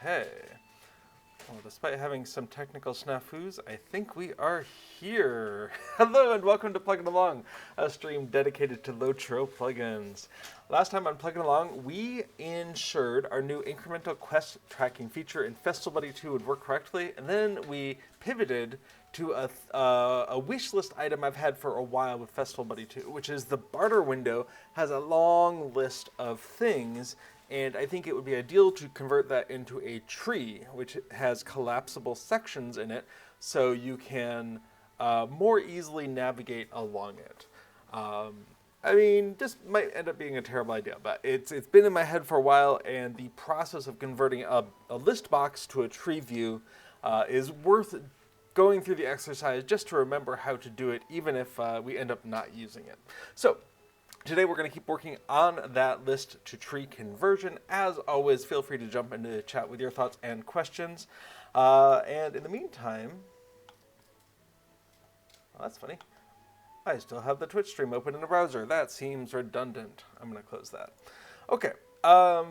Okay. Well, despite having some technical snafus, I think we are here. Hello and welcome to Plugin Along, a stream dedicated to LOTRO plugins. Last time on Plugin Along, we ensured our new incremental quest tracking feature in FestivalBuddy 2 would work correctly, and then we pivoted to a wish list item I've had for a while with FestivalBuddy 2, which is the barter window has a long list of things. And I think it would be ideal to convert that into a tree, which has collapsible sections in it, so you can more easily navigate along it. I mean, this might end up being a terrible idea, but it's been in my head for a while, and the process of converting a ListBox to a TreeView is worth going through the exercise just to remember how to do it, even if we end up not using it. So today we're going to keep working on that list to tree conversion. As always, feel free to jump into the chat with your thoughts and questions. And in the meantime, well, that's funny. I still have the Twitch stream open in the browser. That seems redundant. I'm going to close that. Okay,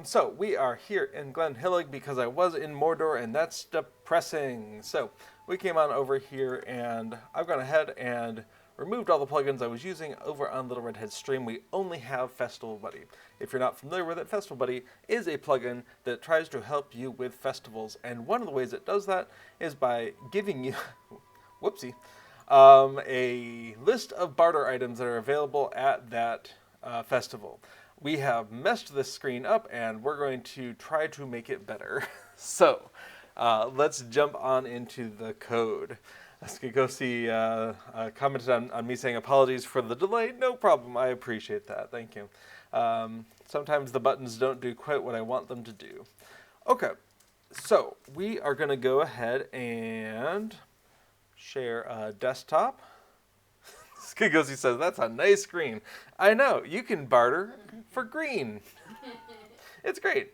so we are here in Glenhillig because I was in Mordor, and that's depressing. So we came on over here, and I've gone ahead and removed all the plugins I was using over on Little Redhead's stream. We only have FestivalBuddy. If you're not familiar with it, FestivalBuddy is a plugin that tries to help you with festivals. And one of the ways it does that is by giving you, whoopsie, a list of barter items that are available at that festival. We have messed this screen up, and we're going to try to make it better. So let's jump on into the code. Skigosi commented on me saying apologies for the delay. No problem. I appreciate that. Thank you. Sometimes the buttons don't do quite what I want them to do. Okay, so we are going to go ahead and share a desktop. Skigosi says, that's a nice screen. I know. You can barter for green. It's great.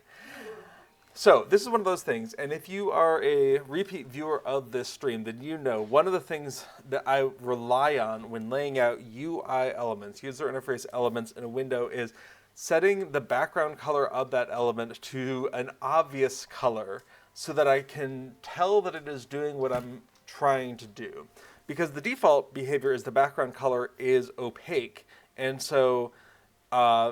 So this is one of those things, and if you are a repeat viewer of this stream, then you know one of the things that I rely on when laying out UI elements, user interface elements in a window, is setting the background color of that element to an obvious color so that I can tell that it is doing what I'm trying to do. Because the default behavior is the background color is opaque, and so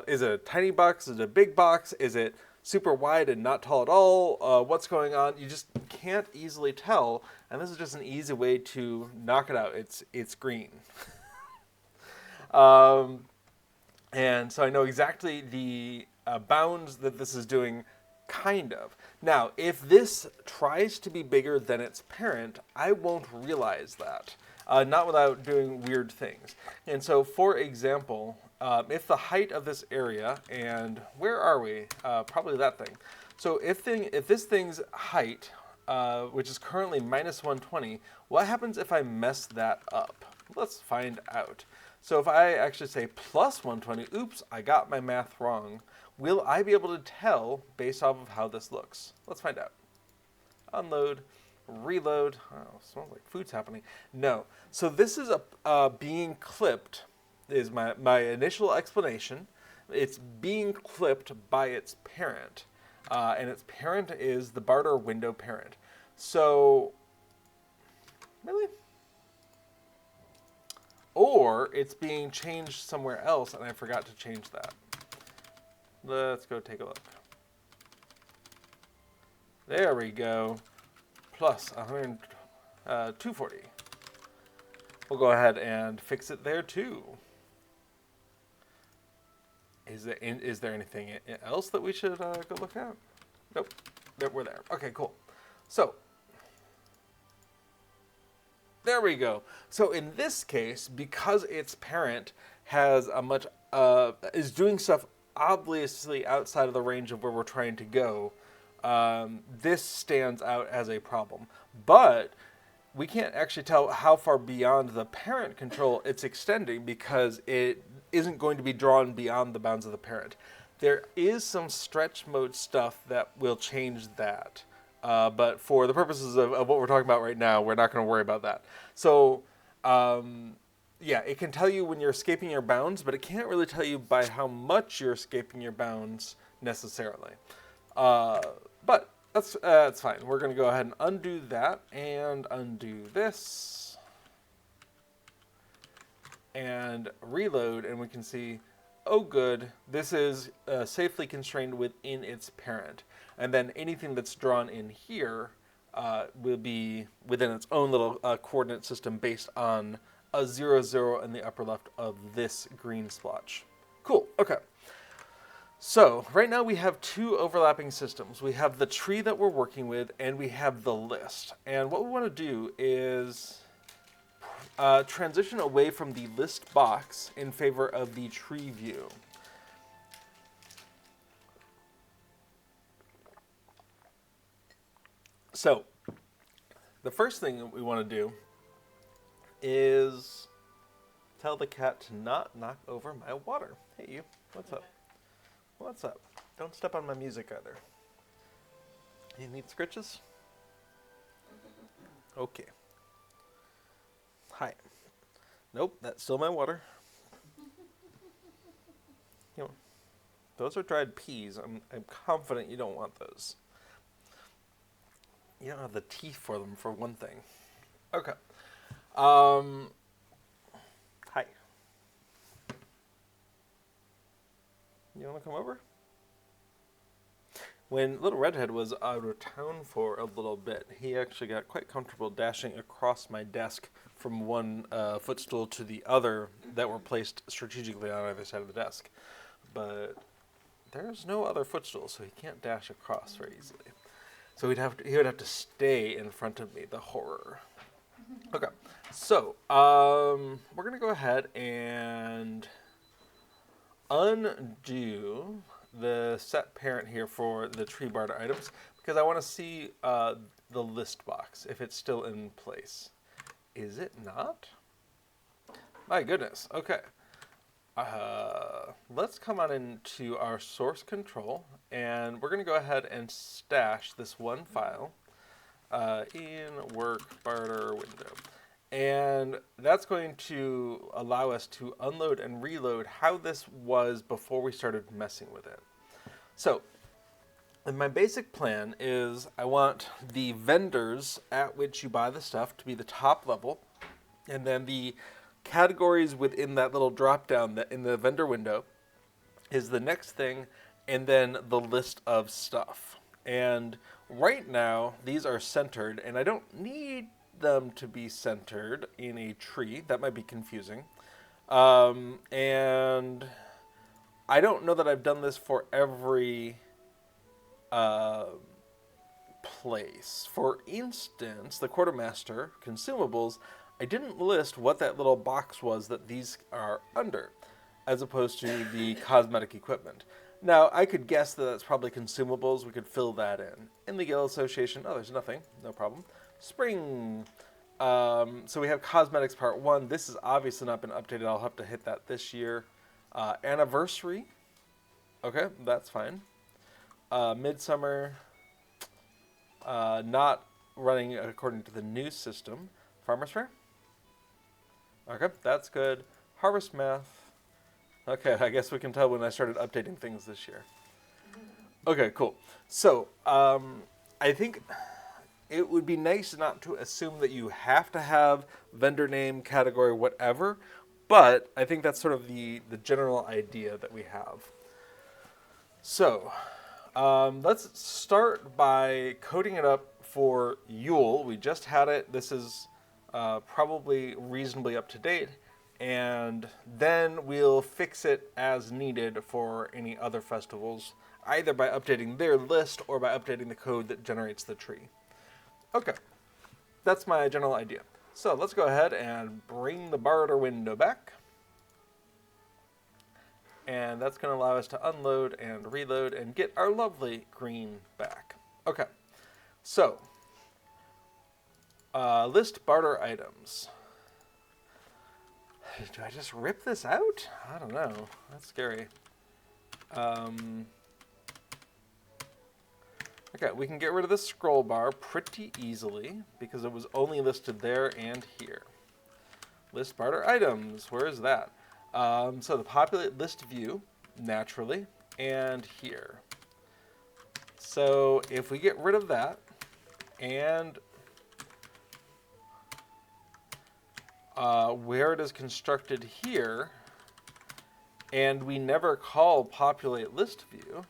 is it a tiny box, is it a big box, is it super wide and not tall at all? What's going on? You just can't easily tell, and this is just an easy way to knock it out. It's green. And so I know exactly the bounds that this is doing, kind of. Now, if this tries to be bigger than its parent, I won't realize that, not without doing weird things. And so, for example, if the height of this area, and where are we? Probably that thing. So if this thing's height, which is currently minus 120, what happens if I mess that up? Let's find out. So if I actually say plus 120, oops, I got my math wrong. Will I be able to tell based off of how this looks? Let's find out. Unload, reload. Oh, smells like food's happening. No. So this is being clipped. Is my initial explanation. It's being clipped by its parent, and its parent is the barter window parent. So, really? Or it's being changed somewhere else, and I forgot to change that. Let's go take a look. There we go. Plus 240. We'll go ahead and fix it there too. Is there anything else that we should go look at? Nope. We're there. Okay, cool. So, there we go. So in this case, because its parent has a much is doing stuff obviously outside of the range of where we're trying to go, this stands out as a problem. But we can't actually tell how far beyond the parent control it's extending because it isn't going to be drawn beyond the bounds of the parent. There is some stretch mode stuff that will change that. But for the purposes of what we're talking about right now, we're not going to worry about that. So, yeah, it can tell you when you're escaping your bounds, but it can't really tell you by how much you're escaping your bounds necessarily. But That's fine. We're going to go ahead and undo that and undo this and reload, and we can see, oh good, this is safely constrained within its parent. And then anything that's drawn in here will be within its own little coordinate system based on a 0, 0 in the upper left of this green splotch. Cool, okay. So right now we have two overlapping systems. We have the tree that we're working with, and we have the list. And what we want to do is transition away from the ListBox in favor of the TreeView. So the first thing that we want to do is tell the cat to not knock over my water. Hey you, what's up? What's up? Don't step on my music either. You need scritches? Okay. Hi. Nope, that's still my water. You know, those are dried peas. I'm confident you don't want those. You don't have the teeth for them, for one thing. Okay. Hi. You want to come over? When Little Redhead was out of town for a little bit, he actually got quite comfortable dashing across my desk from one footstool to the other that were placed strategically on either side of the desk. But there's no other footstool, so he can't dash across very easily. So he would have to stay in front of me, the horror. Okay, so we're going to go ahead and undo the set parent here for the tree barter items because I want to see the list box, if it's still in place. Is it not? My goodness, okay. Let's come on into our source control, and we're going to go ahead and stash this one file in work barter window. And that's going to allow us to unload and reload how this was before we started messing with it. So, and my basic plan is I want the vendors at which you buy the stuff to be the top level, and then the categories within that little drop down that in the vendor window is the next thing, and then the list of stuff. And right now these are centered, and I don't need them to be centered in a tree. That might be confusing. And I don't know that I've done this for every place. For instance, the quartermaster consumables, I didn't list what that little box was that these are under, as opposed to the cosmetic equipment. Now, I could guess that that's probably consumables. We could fill that in. In the Guild Association, oh, there's nothing. No problem. Spring. So we have cosmetics part 1. This has obviously not been updated. I'll have to hit that this year. Anniversary. Okay, that's fine. Midsummer. Not running according to the new system. Farmer's Fair. Okay, that's good. Harvest Math. Okay, I guess we can tell when I started updating things this year. Okay, cool. So, I think it would be nice not to assume that you have to have vendor name, category, whatever, but I think that's sort of the general idea that we have. So, let's start by coding it up for Yule. We just had it. This is probably reasonably up to date, and then we'll fix it as needed for any other festivals, either by updating their list or by updating the code that generates the tree. Okay, that's my general idea. So let's go ahead and bring the barter window back. And that's going to allow us to unload and reload and get our lovely green back. Okay, so list barter items. Do I just rip this out? I don't know. That's scary. Okay, we can get rid of the scroll bar pretty easily because it was only listed there and here. List barter items, where is that? So the populate list view, naturally, and here. So if we get rid of that and where it is constructed here, and we never call populate list view,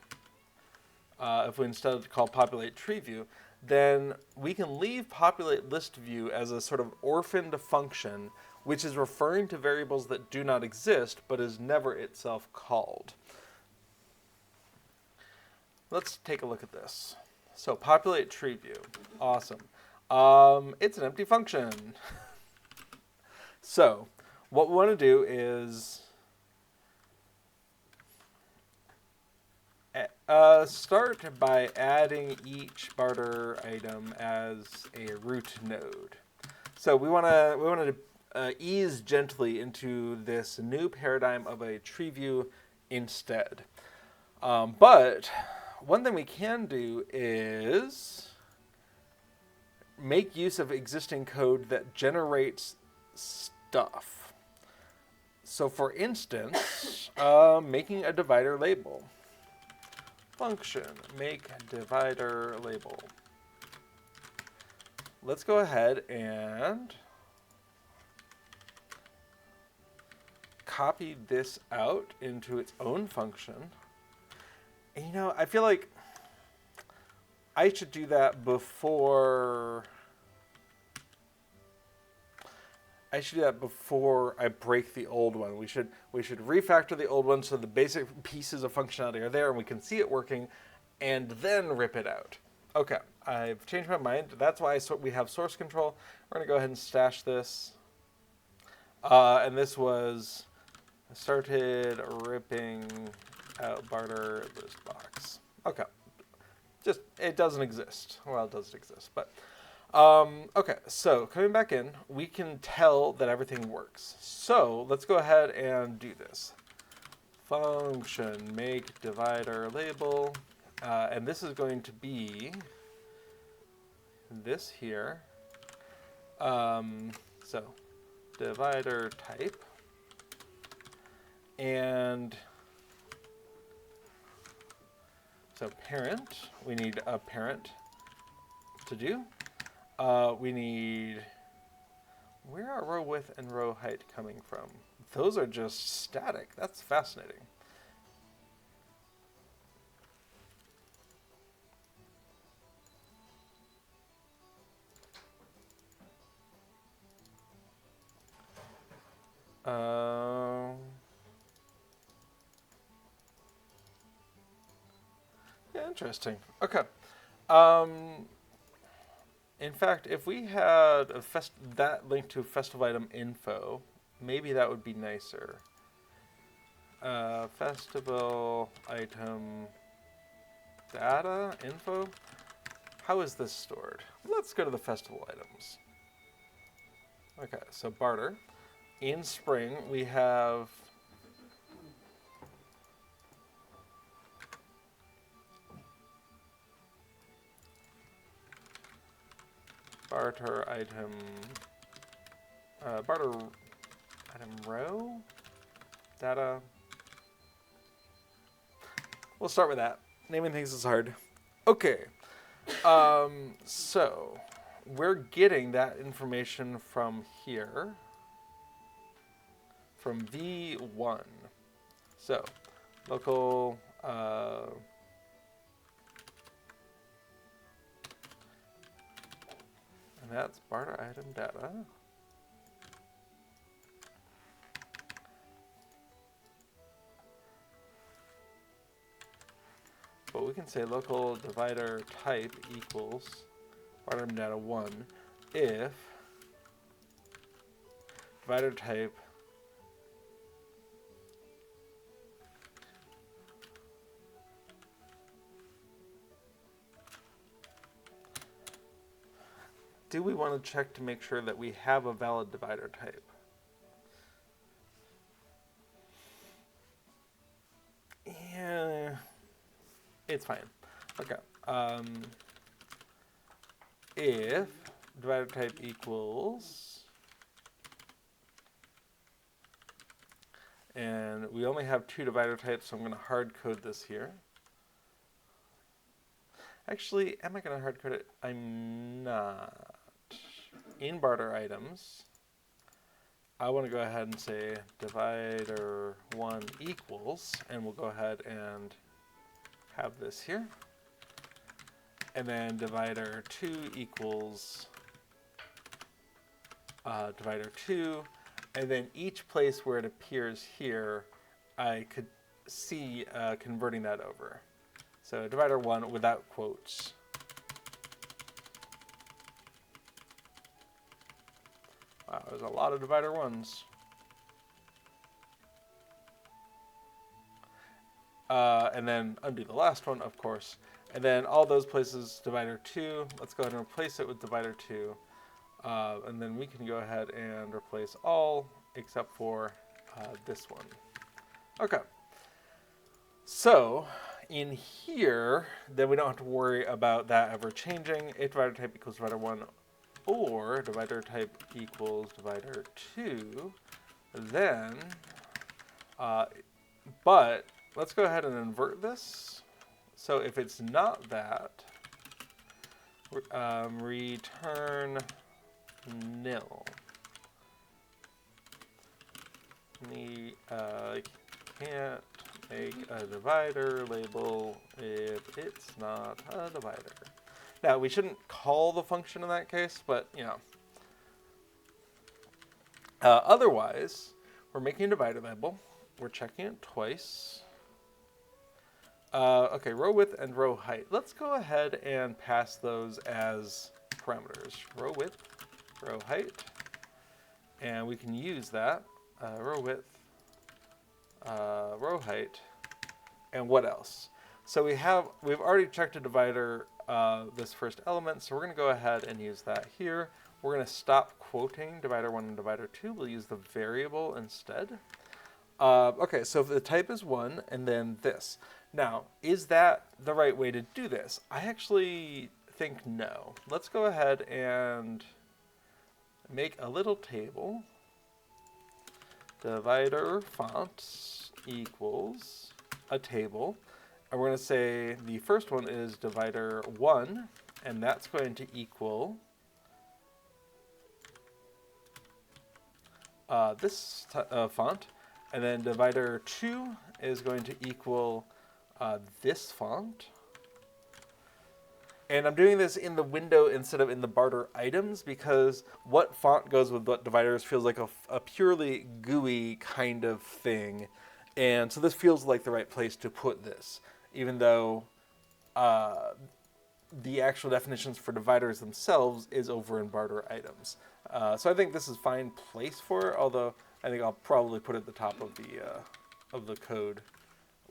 if we instead call populate tree view, then we can leave populate list view as a sort of orphaned function, which is referring to variables that do not exist, but is never itself called. Let's take a look at this. So populate tree view, awesome. It's an empty function. So what we want to do is start by adding each barter item as a root node. So we want to ease gently into this new paradigm of a tree view instead. But one thing we can do is make use of existing code that generates stuff. So for instance, making a divider label. Function, make divider label. Let's go ahead and copy this out into its own function. And you know, I feel like I should do that before I break the old one. We should refactor the old one so the basic pieces of functionality are there and we can see it working, and then rip it out. Okay, I've changed my mind. That's why we have source control. We're gonna go ahead and stash this. And this was started ripping out barter ListBox. Okay, just it doesn't exist. Well, it doesn't exist, but. Okay, so coming back in, we can tell that everything works. So let's go ahead and do this. Function make divider label, and this is going to be this here. So divider type, and so parent, we need a parent to do. We need, where are row width and row height coming from? Those are just static. That's fascinating. Yeah, interesting. Okay. In fact, if we had that linked to festival item info, maybe that would be nicer. Festival item data info. How is this stored? Let's go to the festival items. Okay, so barter. In spring, we have barter item row data. We'll start with that. Naming things is hard. Okay. So we're getting that information from here, from v1. So local and that's barter item data. But we can say local divider type equals barter item data 1 if divider type do we want to check to make sure that we have a valid divider type? Yeah, it's fine. Okay. If divider type equals, and we only have 2 divider types, so I'm going to hard code this here. Actually, am I going to hard code it? I'm not. In barter items, I want to go ahead and say divider1 equals, and we'll go ahead and have this here. And then divider2 equals divider2. And then each place where it appears here, I could see converting that over. So divider1 without quotes. Wow, there's a lot of divider ones. And then undo the last one, of course. And then all those places, divider 2. Let's go ahead and replace it with divider 2. And then we can go ahead and replace all except for this one. Okay. So in here, then we don't have to worry about that ever changing. If divider type equals divider 1 or divider type equals divider 2, then, but let's go ahead and invert this. So if it's not that, return nil. Can't make a divider label if it's not a divider. Now, we shouldn't call the function in that case, but, you know. Otherwise, we're making a divider label. We're checking it twice. Okay, row width and row height. Let's go ahead and pass those as parameters. Row width, row height. And we can use that. Row width, row height, and what else? So we've already checked a divider, this first element, so we're going to go ahead and use that here. We're going to stop quoting divider 1 and divider 2. We'll use the variable instead. Okay, so if the type is 1 and then this. Now, is that the right way to do this? I actually think no. Let's go ahead and make a little table. Divider fonts equals a table. And we're going to say the first one is divider 1, and that's going to equal this font. And then divider 2 is going to equal this font. And I'm doing this in the window instead of in the barter items because what font goes with what dividers feels like a purely GUI kind of thing. And so this feels like the right place to put this, even though the actual definitions for dividers themselves is over in barter items. So I think this is a fine place for it, although I think I'll probably put it at the top of the code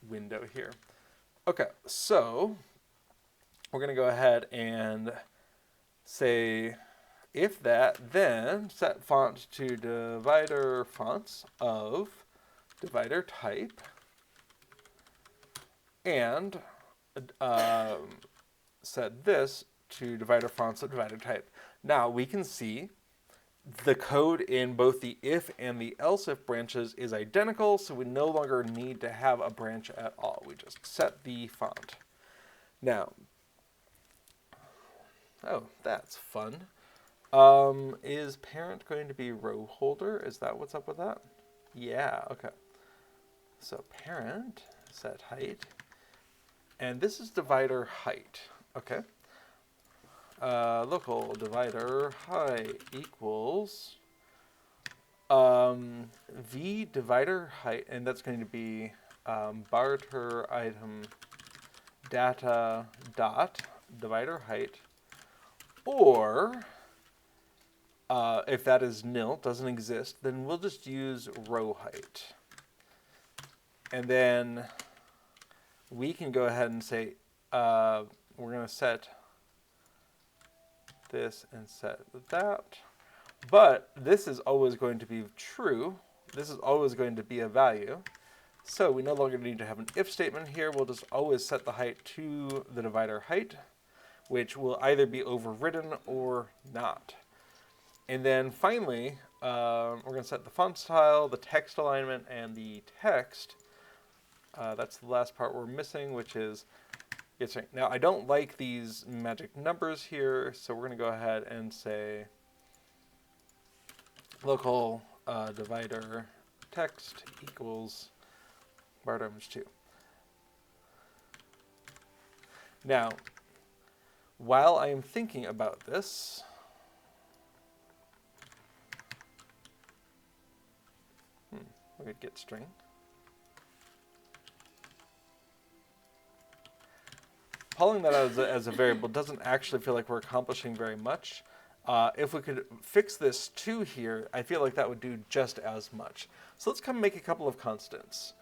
window here. Okay, so we're going to go ahead and say if that, then set font to divider fonts of divider type, and set this to divider fonts of divider type. Now we can see the code in both the if and the else if branches is identical, so we no longer need to have a branch at all. We just set the font. Now, oh, that's fun. Is parent going to be row holder? Is that what's up with that? Yeah, okay. So parent, set height, and this is divider height, okay. Local divider height equals v divider height, and that's going to be barter item data dot divider height, or if that is nil, doesn't exist, then we'll just use row height. And then we can go ahead and say we're going to set this and set that. But this is always going to be true. This is always going to be a value. So we no longer need to have an if statement here. We'll just always set the height to the divider height, which will either be overridden or not. And then finally, we're going to set the font style, the text alignment, and the text. That's the last part we're missing, which is get string. Now I don't like these magic numbers here, so we're going to go ahead and say local divider text equals barter image 2. Now, while I am thinking about this, we could get string. Calling that out as a variable doesn't actually feel like we're accomplishing very much. If we could fix this to here, I feel like that would do just as much. So let's come make a couple of constants.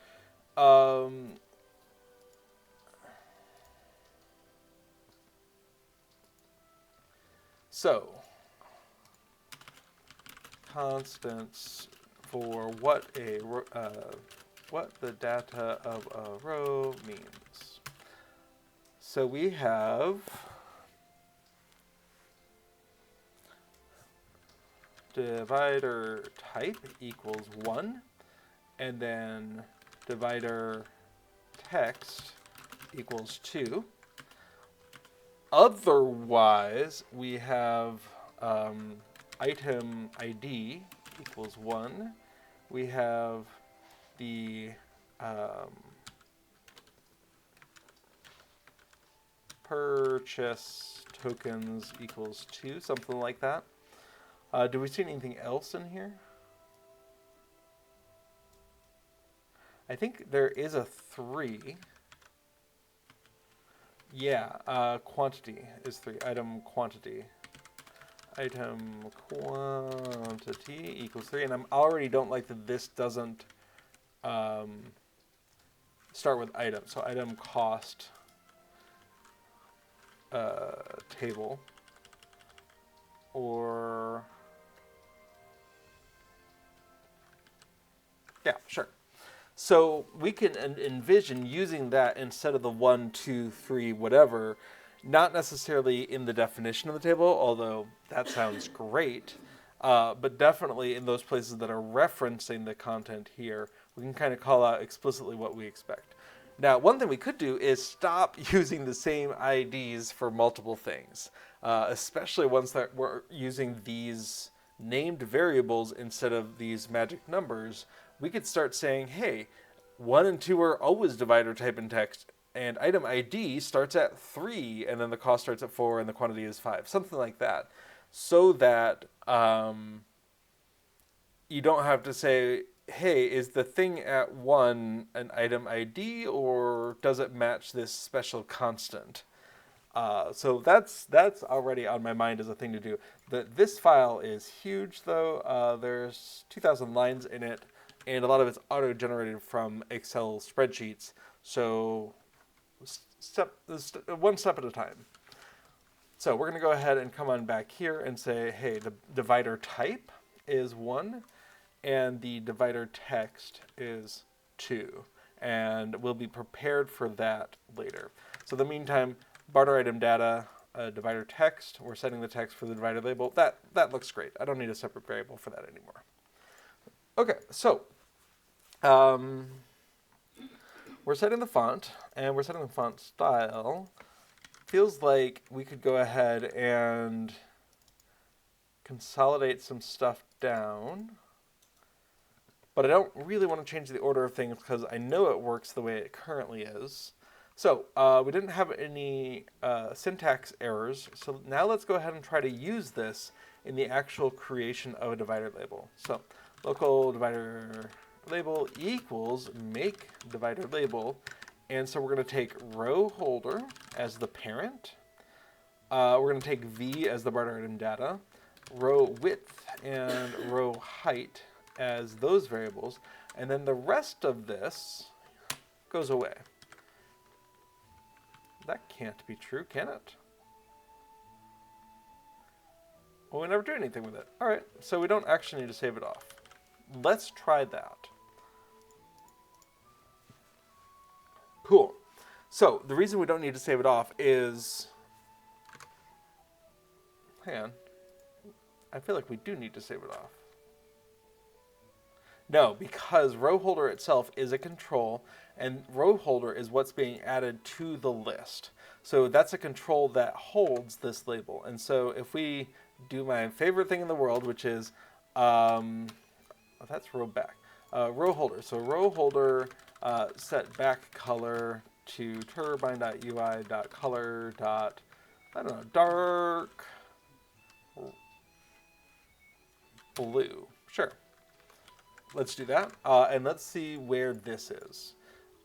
So, constants for what the data of a row means. So we have divider type equals 1, and then divider text equals 2. Otherwise, we have item ID equals 1. We have the purchase tokens equals 2, something like that. Do we see anything else in here? I think there is a 3. Yeah, quantity is 3. Item quantity. Item quantity equals 3. And I already don't like that this doesn't start with item. So item cost table. Or... yeah, sure. So we can envision using that instead of the 1, 2, 3, whatever, not necessarily in the definition of the table, although that sounds great, but definitely in those places that are referencing the content here, we can kind of call out explicitly what we expect. Now, one thing we could do is stop using the same IDs for multiple things, especially ones that we're using these named variables instead of these magic numbers. We could start saying, hey, 1 and 2 are always divider type in text, and item ID starts at 3, and then the cost starts at 4, and the quantity is 5. Something like that. So that you don't have to say, hey, is the thing at 1 an item ID, or does it match this special constant? So that's already on my mind as a thing to do. This file is huge, though. There's 2,000 lines in it, and a lot of it's auto-generated from Excel spreadsheets. So one step at a time. So we're going to go ahead and come on back here and say, hey, the divider type is 1, and the divider text is 2. And we'll be prepared for that later. So in the meantime, barter item data, divider text, we're setting the text for the divider label. That looks great. I don't need a separate variable for that anymore. Okay, so we're setting the font, and we're setting the font style. Feels like we could go ahead and consolidate some stuff down. But I don't really want to change the order of things because I know it works the way it currently is. So we didn't have any syntax errors. So now let's go ahead and try to use this in the actual creation of a divider label. So local divider label equals make divider label. And so we're going to take row holder as the parent. We're going to take v as the barter item data, row width and row height as those variables, and then the rest of this goes away. That can't be true, can it? Well, we never do anything with it. All right, so we don't actually need to save it off. Let's try that. Cool. So the reason we don't need to save it off is, hang on, I feel like we do need to save it off. No, because row holder itself is a control, And row holder is what's being added to the list. So that's a control that holds this label. And so if we do my favorite thing in the world, which is, oh, that's row back, row holder. So row holder set back color to turbine.ui.color. I don't know, dark blue. Sure. Let's do that. And let's see where this is.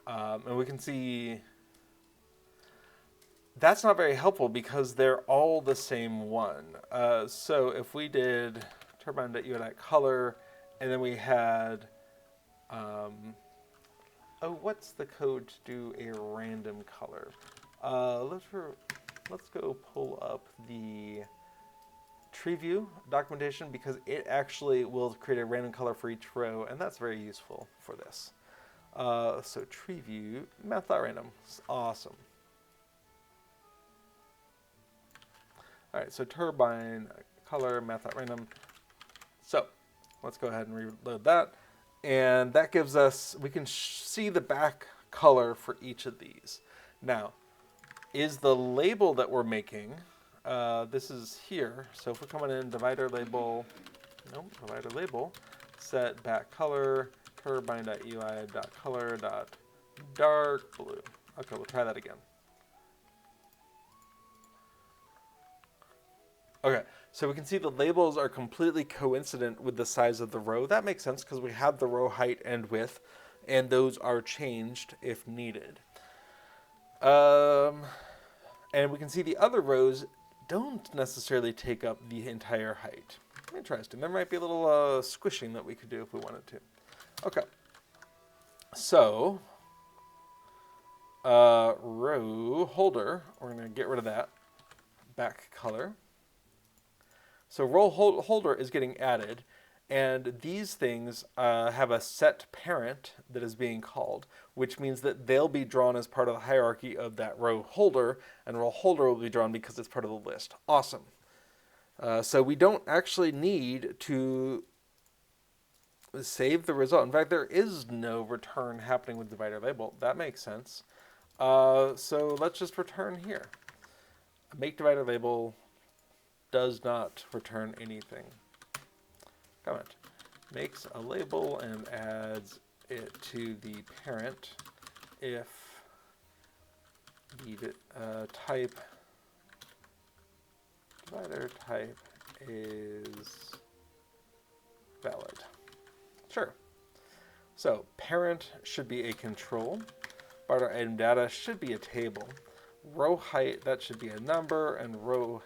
And we can see that's not very helpful because they're all the same one. So if we did turbine.ui.color and then we had, oh, what's the code to do a random color? Let's go pull up the TreeView documentation because it actually will create a random color for each row, and that's very useful for this. So TreeView math.random, awesome. All right, so turbine color math.random. So let's go ahead and reload that, and that gives us, we can see the back color for each of these. Now, is the label that we're making, this is here. So if we're coming in divider label, divider label, set back color, turbine.ui.color.dark blue. Okay, we'll try that again. Okay, so we can see the labels are completely coincident with the size of the row. That makes sense because we have the row height and width, and those are changed if needed. And we can see the other rows don't necessarily take up the entire height. Interesting. There might be a little squishing that we could do if we wanted to. Okay. So, row holder, we're going to get rid of that back color. So row holder is getting added, and these things have a set parent that is being called, which means that they'll be drawn as part of the hierarchy of that row holder, and row holder will be drawn because it's part of the list. Awesome. So we don't actually need to save the result. In fact, there is no return happening with divider label. That makes sense. So let's just return here. Make divider label does not return anything. Comment. Makes a label and adds it to the parent if the type divider type is valid. Sure. So parent should be a control. Barter item data should be a table. Row height, that should be a number, and row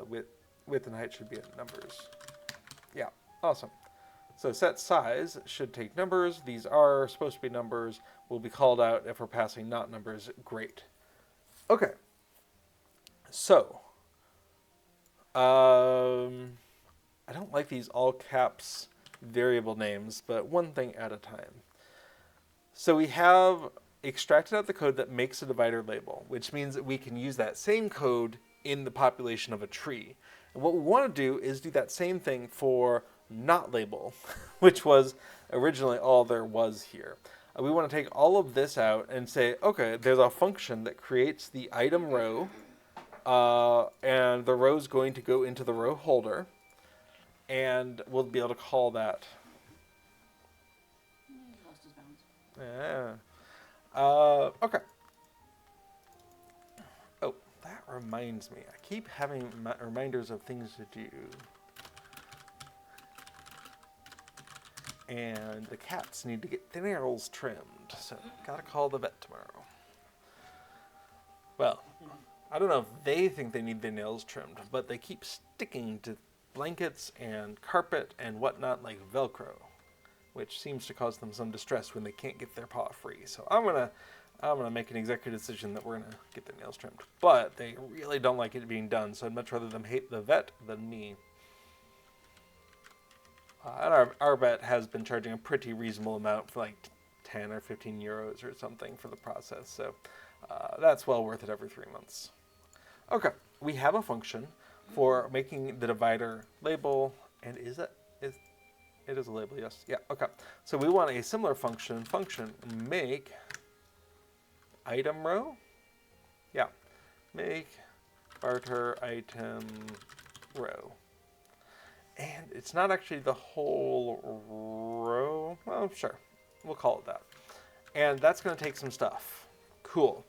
width and height should be numbers. Yeah, awesome. So set size should take numbers. These are supposed to be numbers. Will be called out if we're passing not numbers. Great. Okay. So, I don't like these all caps variable names, but one thing at a time. So we have extracted out the code that makes a divider label, which means that we can use that same code in the population of a tree. And what we want to do is do that same thing for not label, which was originally all there was here. We want to take all of this out and say, okay, there's a function that creates the item row, and the row is going to go into the row holder, and we'll be able to call that. Lost his bounds. Yeah. Okay. Oh, that reminds me. I keep having reminders of things to do. And the cats need to get their nails trimmed, so gotta call the vet tomorrow. Well, I don't know if they think they need their nails trimmed, but they keep sticking to blankets and carpet and whatnot like Velcro, which seems to cause them some distress when they can't get their paw free. So I'm gonna make an executive decision that we're gonna get their nails trimmed. But they really don't like it being done, so I'd much rather them hate the vet than me. And our vet has been charging a pretty reasonable amount for like 10 or 15 euros or something for the process. So that's well worth it every 3 months. Okay, we have a function for making the divider label. And is It is a label, yes. Yeah, okay. So we want a similar function make item row. Yeah, make barter item row. And it's not actually the whole row. Well, sure. We'll call it that. And that's going to take some stuff. Cool.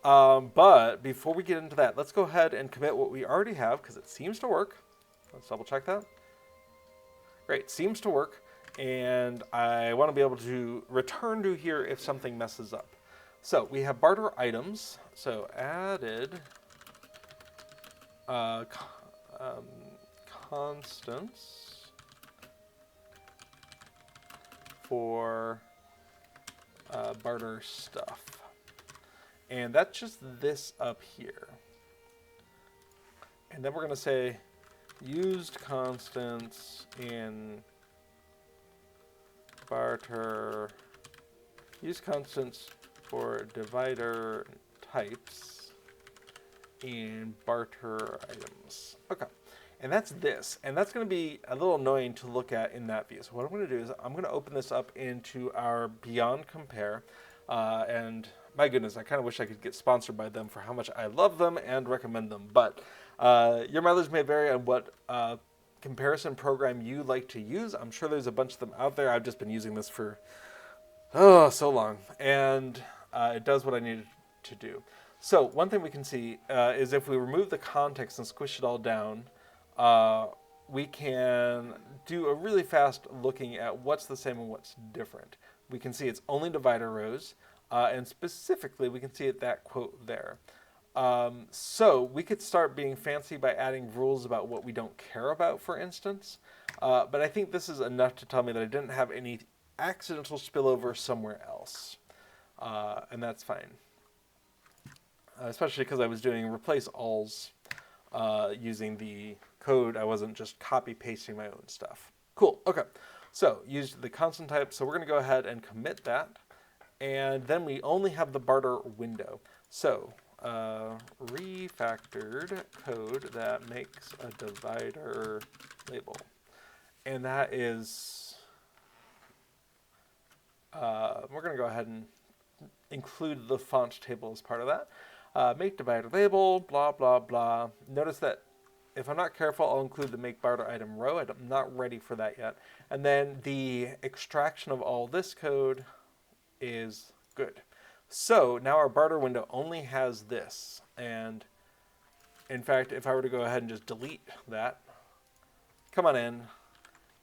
But before we get into that, let's go ahead and commit what we already have, because it seems to work. Let's double check that. Great, seems to work. And I want to be able to return to here if something messes up. So we have barter items. So added constants for barter stuff. And that's just this up here. And then we're going to say used constants in barter, use constants for divider types in barter items. Okay. And that's this. And that's going to be a little annoying to look at in that view. So what I'm going to do is I'm going to open this up into our Beyond Compare. And my goodness, I kind of wish I could get sponsored by them for how much I love them and recommend them. But your mileage may vary on what comparison program you like to use. I'm sure there's a bunch of them out there. I've just been using this for so long. And it does what I needed to do. So one thing we can see is if we remove the context and squish it all down, we can do a really fast looking at what's the same and what's different. We can see it's only divider rows, and specifically we can see it that quote there. So we could start being fancy by adding rules about what we don't care about, for instance. But I think this is enough to tell me that I didn't have any accidental spillover somewhere else. And that's fine. Especially because I was doing replace alls using the code. I wasn't just copy pasting my own stuff. Cool. Okay. So used the constant type. So we're going to go ahead and commit that. And then we only have the barter window. So refactored code that makes a divider label. And that is, we're going to go ahead and include the font table as part of that. Make divider label, blah, blah, blah. Notice that if I'm not careful, I'll include the make barter item row. I'm not ready for that yet. And then the extraction of all this code is good. So now our barter window only has this. And in fact, if I were to go ahead and just delete that, come on in.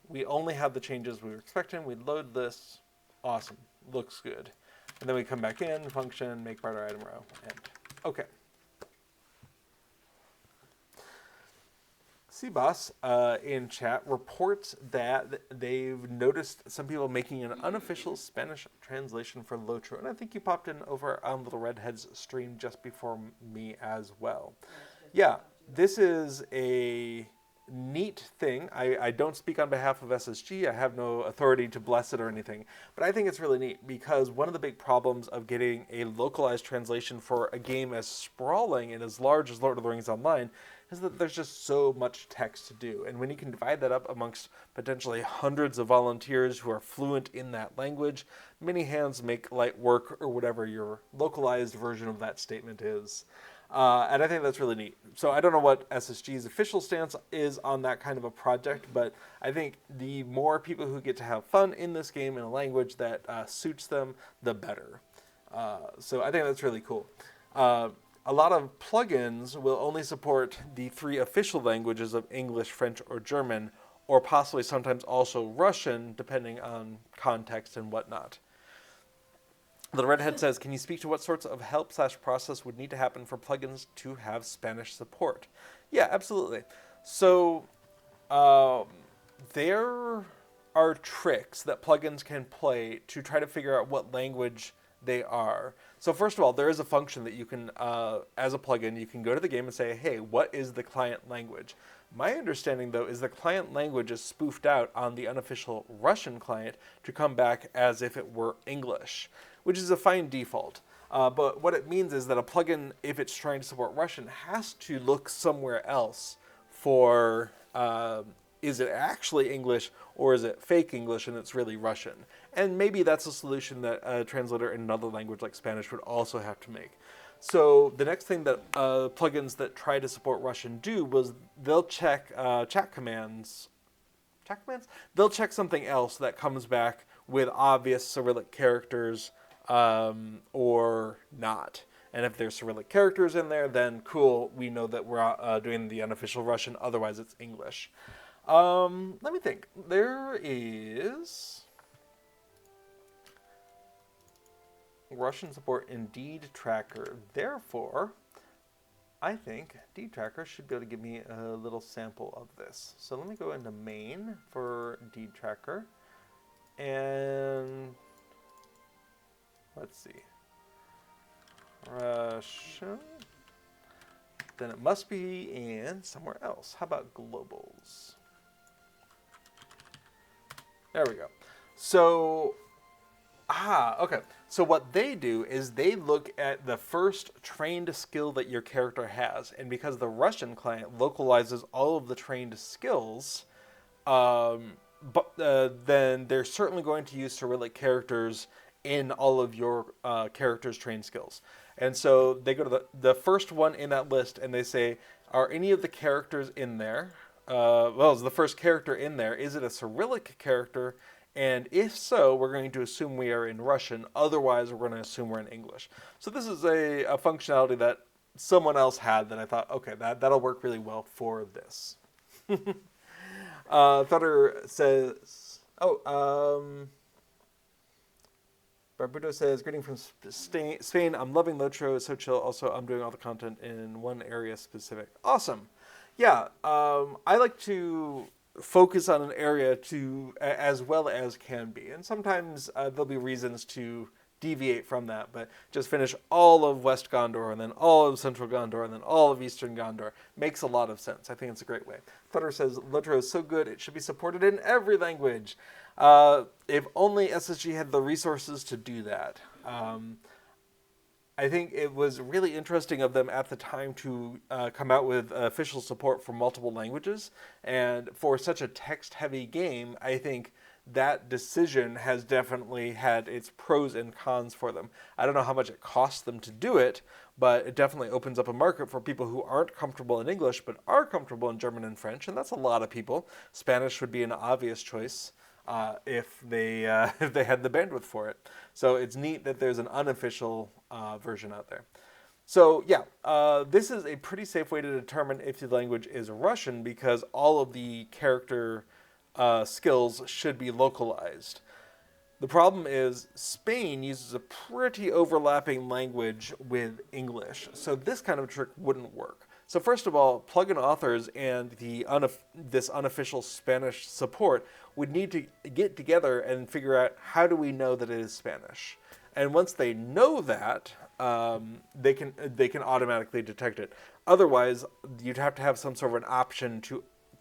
We only have the changes we were expecting. We load this. Awesome. Looks good. And then we come back in, function, make barter item row, end. Okay. CBoss in chat reports that they've noticed some people making an unofficial Spanish translation for LOTRO. And I think you popped in over on Little Redhead's stream just before me as well. Yeah, this is a neat thing. I don't speak on behalf of SSG. I have no authority to bless it or anything. But I think it's really neat because one of the big problems of getting a localized translation for a game as sprawling and as large as Lord of the Rings Online is that there's just so much text to do. And when you can divide that up amongst potentially hundreds of volunteers who are fluent in that language, many hands make light work, or whatever your localized version of that statement is. And I think that's really neat. So I don't know what SSG's official stance is on that kind of a project, but I think the more people who get to have fun in this game in a language that suits them, the better. So I think that's really cool. A lot of plugins will only support the 3 official languages of English, French, or German, or possibly sometimes also Russian, depending on context and whatnot. The Redhead says, can you speak to what sorts of help/process would need to happen for plugins to have Spanish support? Yeah, absolutely. So there are tricks that plugins can play to try to figure out what language they are. So first of all, there is a function that you can, as a plugin, you can go to the game and say, hey, what is the client language? My understanding, though, is the client language is spoofed out on the unofficial Russian client to come back as if it were English, which is a fine default. But what it means is that a plugin, if it's trying to support Russian, has to look somewhere else for is it actually English or is it fake English and it's really Russian? And maybe that's a solution that a translator in another language like Spanish would also have to make. So the next thing that plugins that try to support Russian do was they'll check chat commands. Chat commands? They'll check something else that comes back with obvious Cyrillic characters or not. And if there's Cyrillic characters in there, then cool, we know that we're doing the unofficial Russian, otherwise it's English. Let me think. There is Russian support in Deed Tracker. Therefore, I think Deed Tracker should be able to give me a little sample of this. So let me go into main for Deed Tracker. And let's see. Russian. Then it must be in somewhere else. How about globals? There we go. So, okay. So what they do is they look at the first trained skill that your character has. And because the Russian client localizes all of the trained skills, then they're certainly going to use Cyrillic characters in all of your characters' trained skills. And so they go to the first one in that list and they say, are any of the characters in there, is the first character in there, is it a Cyrillic character? And if so, we're going to assume we are in Russian. Otherwise, we're going to assume we're in English. So this is a functionality that someone else had that I thought, okay, that'll work really well for this. Thunder says, Barbudo says, greeting from Spain. I'm loving LOTRO. It's so chill. Also, I'm doing all the content in one area specific. Awesome. Yeah, I like to focus on an area as well as can be. And sometimes there'll be reasons to deviate from that, but just finish all of West Gondor and then all of Central Gondor and then all of Eastern Gondor makes a lot of sense. I think it's a great way. Thunder says, LOTRO is so good, it should be supported in every language. If only SSG had the resources to do that. I think it was really interesting of them at the time to come out with official support for multiple languages. And for such a text-heavy game, I think that decision has definitely had its pros and cons for them. I don't know how much it costs them to do it, but it definitely opens up a market for people who aren't comfortable in English but are comfortable in German and French, and that's a lot of people. Spanish would be an obvious choice. If they had the bandwidth for it. So it's neat that there's an unofficial version out there. So yeah, this is a pretty safe way to determine if the language is Russian because all of the character skills should be localized. The problem is Spain uses a pretty overlapping language with English, so this kind of trick wouldn't work. So first of all, plugin authors and this unofficial Spanish support would need to get together and figure out how do we know that it is Spanish. And once they know that, they can automatically detect it. Otherwise, you'd have to have some sort of an option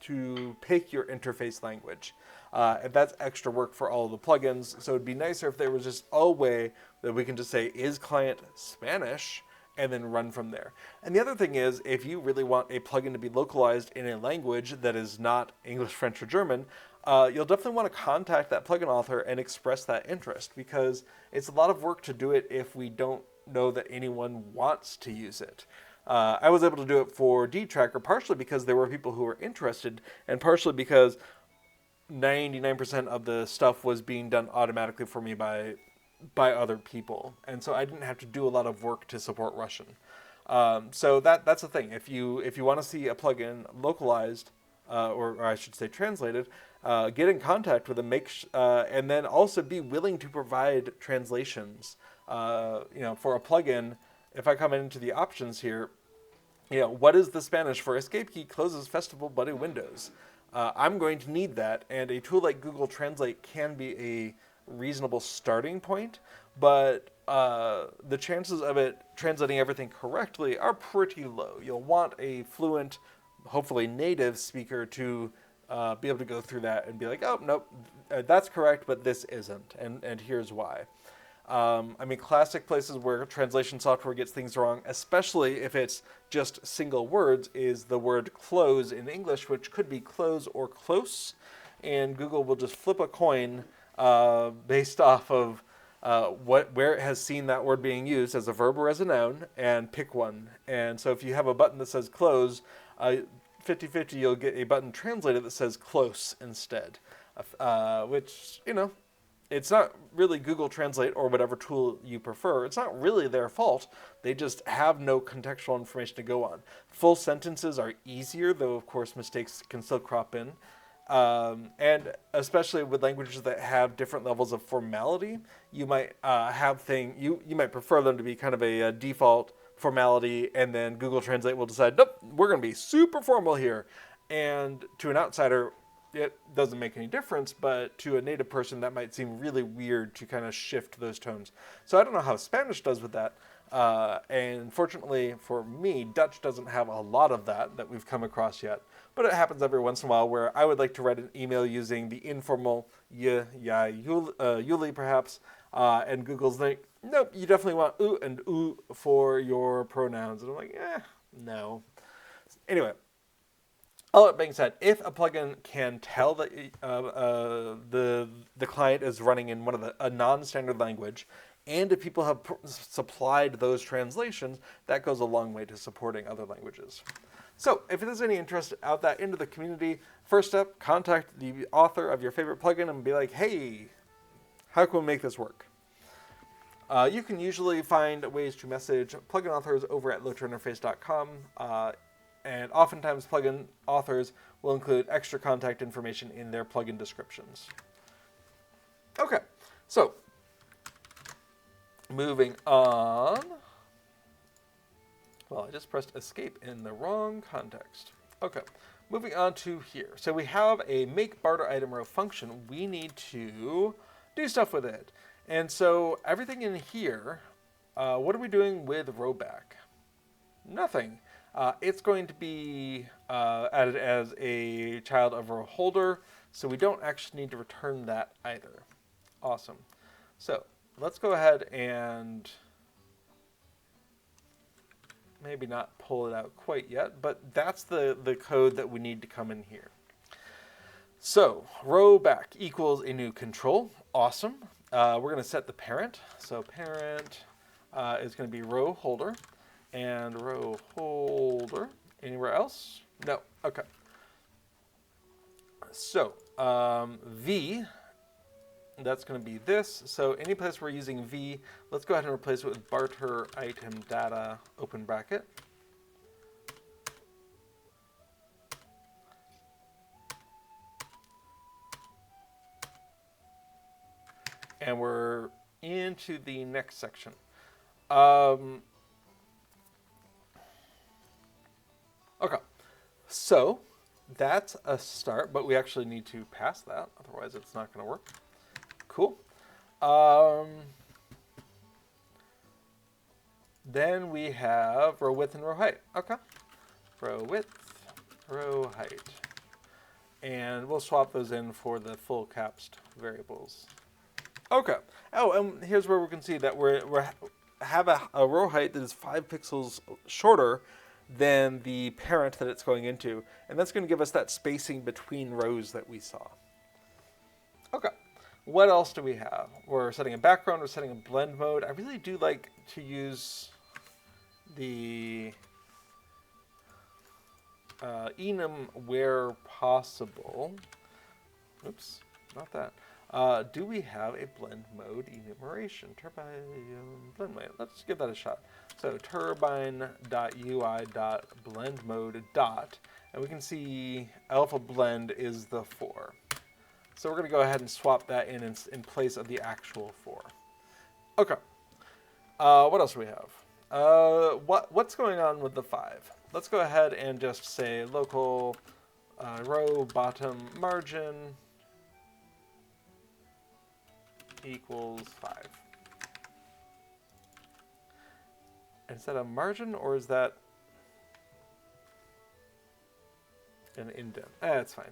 to pick your interface language. And that's extra work for all of the plugins. So it'd be nicer if there was just a way that we can just say, is client Spanish? And then run from there. And the other thing is, if you really want a plugin to be localized in a language that is not English, French, or German, you'll definitely want to contact that plugin author and express that interest because it's a lot of work to do it if we don't know that anyone wants to use it. I was able to do it for Deed Tracker partially because there were people who were interested and partially because 99% of the stuff was being done automatically for me by other people, and so I didn't have to do a lot of work to support Russian. So that's the thing. If you want to see a plugin localized, or I should say translated, get in contact with them. And then also be willing to provide translations. For a plugin, if I come into the options here, what is the Spanish for escape key closes festival buddy windows? I'm going to need that, and a tool like Google Translate can be a reasonable starting point, but the chances of it translating everything correctly are pretty low. You'll want a fluent, hopefully native speaker to be able to go through that and be like, oh, nope, that's correct, but this isn't, and here's why. I mean, classic places where translation software gets things wrong, especially if it's just single words, is the word close in English, which could be close or close. And Google will just flip a coin based off of where it has seen that word being used as a verb or as a noun, and pick one. And so if you have a button that says close, 50-50, you'll get a button translated that says close instead, which, you know, it's not really Google Translate or whatever tool you prefer. It's not really their fault. They just have no contextual information to go on. Full sentences are easier, though of course mistakes can still crop in. And especially with languages that have different levels of formality, you might you might prefer them to be kind of a default formality, and then Google Translate will decide, nope, we're going to be super formal here. And to an outsider, it doesn't make any difference, but to a native person, that might seem really weird to kind of shift those tones. So I don't know how Spanish does with that. And fortunately for me, Dutch doesn't have a lot of that we've come across yet. But it happens every once in a while where I would like to write an email using the informal Yuli perhaps, and Google's like, nope, you definitely want oo and oo for your pronouns. And I'm like, no. Anyway. All that being said, if a plugin can tell that the client is running in a non-standard language, and if people have supplied those translations, that goes a long way to supporting other languages. So, if there's any interest out that into the community, first step, contact the author of your favorite plugin and be like, hey, how can we make this work? You can usually find ways to message plugin authors over at lotrointerface.com. And oftentimes plugin authors will include extra contact information in their plugin descriptions. Okay, so moving on. Well, I just pressed escape in the wrong context. Okay, moving on to here. So we have a make barter item row function. We need to do stuff with it. And so everything in here, what are we doing with rowback? Nothing. It's going to be added as a child of row holder, so we don't actually need to return that either. Awesome. So let's go ahead and maybe not pull it out quite yet, but that's the code that we need to come in here. So row back equals a new control. Awesome. We're going to set the parent. So parent is going to be row holder. And row holder. Anywhere else? No. Okay. So V, that's going to be this. So any place we're using V, let's go ahead and replace it with barter item data open bracket. And we're into the next section. Okay, so that's a start, but we actually need to pass that, otherwise it's not going to work. Cool. Then we have row width and row height. Okay, row width, row height. And we'll swap those in for the full capsed variables. Okay. Oh, and here's where we can see that we have a row height that is 5 pixels shorter than the parent that it's going into. And that's going to give us that spacing between rows that we saw. Okay. What else do we have? We're setting a background, we're setting a blend mode. I really do like to use the enum where possible. Oops, not that. Do we have a blend mode enumeration? Turbine blend mode. Let's give that a shot. So turbine.ui.blendmode dot, and we can see alpha blend is the 4. So we're going to go ahead and swap that in place of the actual 4. Okay. What else do we have? What's going on with the 5? Let's go ahead and just say local row bottom margin equals 5. Is that a margin or is that an indent? That's fine.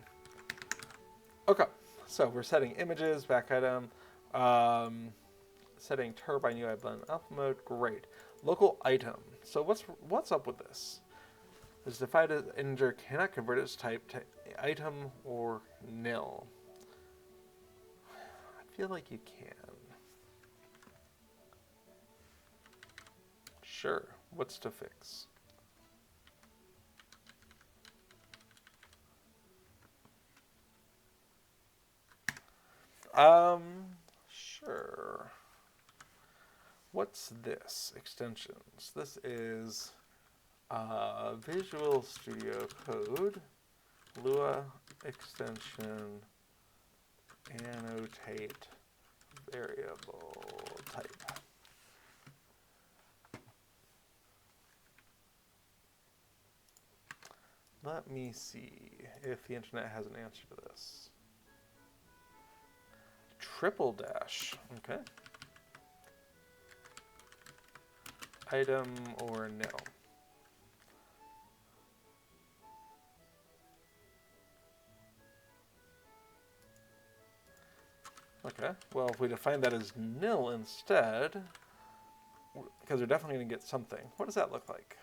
Okay, so we're setting images, back item, setting turbine UI blend alpha mode. Great. Local item. So what's up with this? Is defined as integer cannot convert its type to item or nil. I feel like you can. Sure. What's to fix? Sure. What's this? Extensions. This is Visual Studio Code, Lua extension, annotate variable type. Let me see if the internet has an answer to this. Triple dash, okay. Item or nil. Okay, well, if we define that as nil instead, because we're definitely going to get something, what does that look like?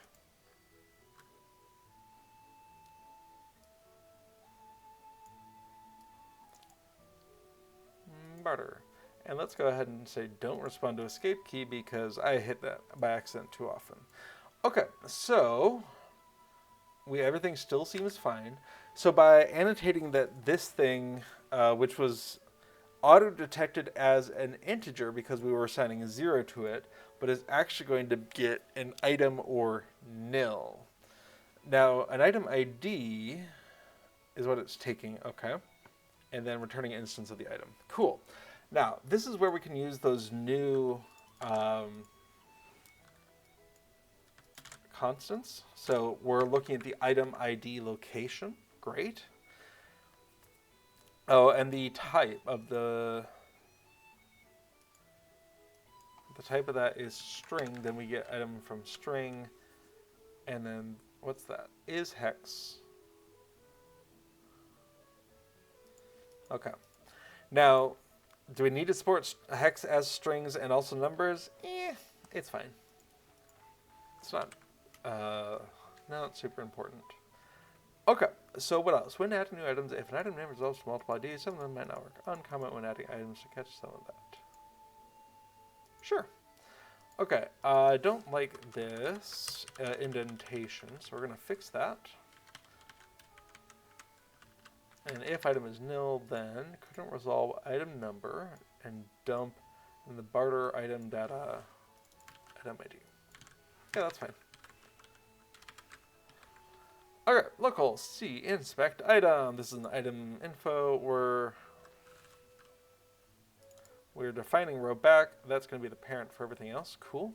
Barter. And let's go ahead and say don't respond to escape key because I hit that by accident too often. Okay, so everything still seems fine. So by annotating that this thing, which was auto-detected as an integer because we were assigning a 0 to it, but is actually going to get an item or nil. Now, an item ID is what it's taking, okay, and then returning an instance of the item. Cool. Now, this is where we can use those new constants. So we're looking at the item ID location. Great. Oh, and the type of the type of that is string. Then we get item from string, and then what's that? Is hex. Okay. Now, do we need to support hex as strings and also numbers? It's fine. It's not not super important. Okay, so what else? When adding new items, if an item name resolves to multiple IDs, some of them might not work. Uncomment when adding items to catch some of that. Sure. Okay, I don't like this indentation, so we're going to fix that. And if item is nil, then couldn't resolve item number and dump in the barter item data item ID. Yeah, that's fine. Okay, local C inspect item. This is an item info. We're defining row back. That's going to be the parent for everything else. Cool.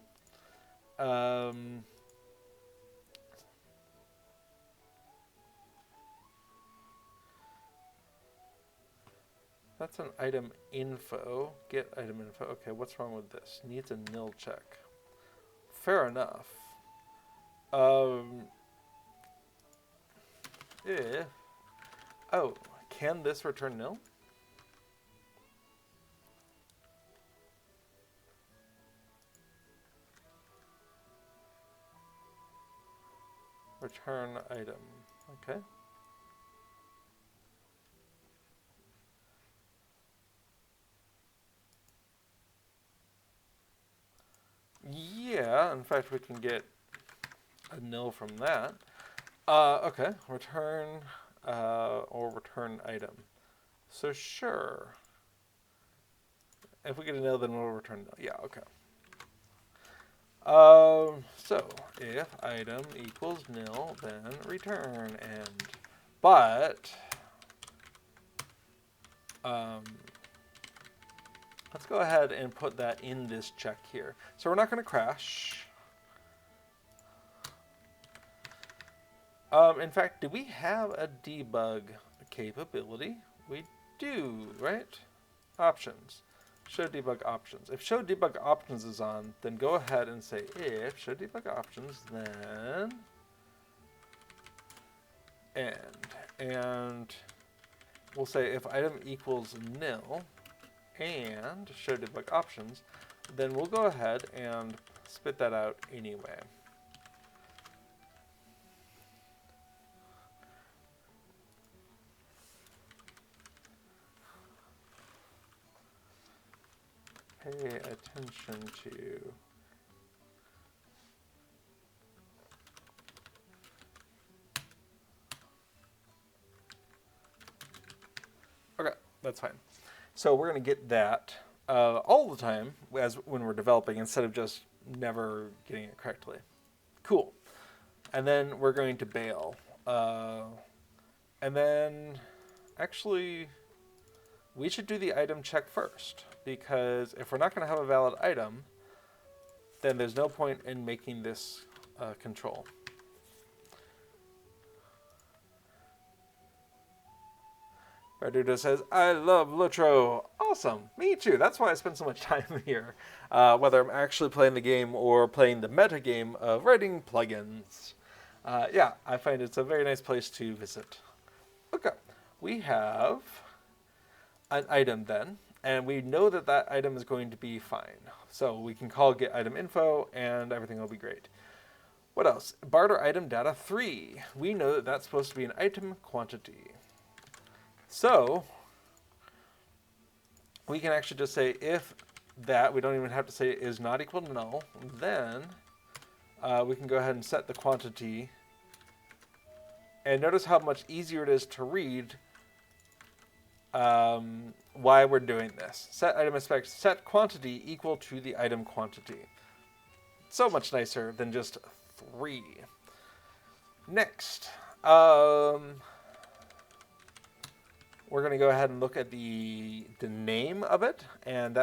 That's an item info. Get item info. Okay, what's wrong with this? Needs a nil check. Fair enough. If, oh, can this return nil? Return item. Okay. Yeah, in fact, we can get a nil from that. Okay, return or return item. So sure. If we get a nil, then we'll return nil. Yeah, okay. So if item equals nil, then return end. But let's go ahead and put that in this check here. So we're not going to crash. In fact, do we have a debug capability? We do, right? Options. Show debug options. If show debug options is on, then go ahead and say if show debug options, then end. And we'll say if item equals nil and show debug options, then we'll go ahead and spit that out anyway. Pay attention to okay, that's fine. So we're going to get that all the time as when we're developing instead of just never getting it correctly. Cool. And then we're going to bail. And then actually we should do the item check first, because if we're not going to have a valid item, then there's no point in making this control. Bardudo says, I love LOTRO. Awesome. Me too. That's why I spend so much time here, whether I'm actually playing the game or playing the meta game of writing plugins. Yeah, I find it's a very nice place to visit. Okay, we have an item then, and we know that that item is going to be fine. So we can call get item info and everything will be great. What else? Barter item data 3. We know that that's supposed to be an item quantity. So we can actually just say if that, we don't even have to say is not equal to null, then we can go ahead and set the quantity. And notice how much easier it is to read why we're doing this. Set item aspect, set quantity equal to the item quantity. So much nicer than just 3. Next, we're going to go ahead and look at the name of it, and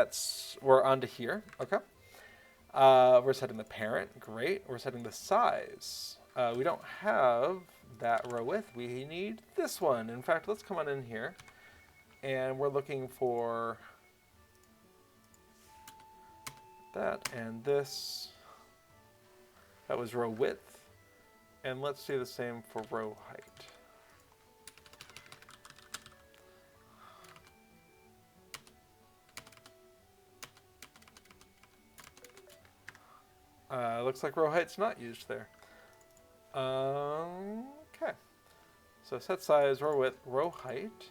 we're onto here. Okay. We're setting the parent. Great. We're setting the size. We don't have that row width. We need this one. In fact, let's come on in here, and we're looking for that and this. That was row width, and let's do the same for row height. Looks like row height's not used there. Okay. So set size, row width, row height.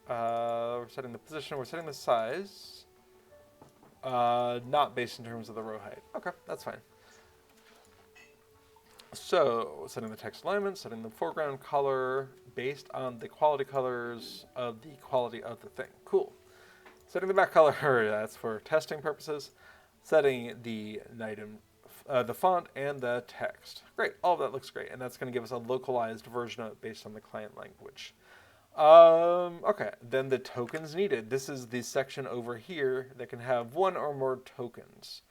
We're setting the position, we're setting the size. Not based in terms of the row height. Okay, that's fine. So setting the text alignment, setting the foreground color based on the quality colors of the quality of the thing. Cool. Setting the back color, that's for testing purposes. Setting the item, the font and the text. Great, all of that looks great, and that's going to give us a localized version of it based on the client language. Okay, then the tokens needed. This is the section over here that can have one or more tokens.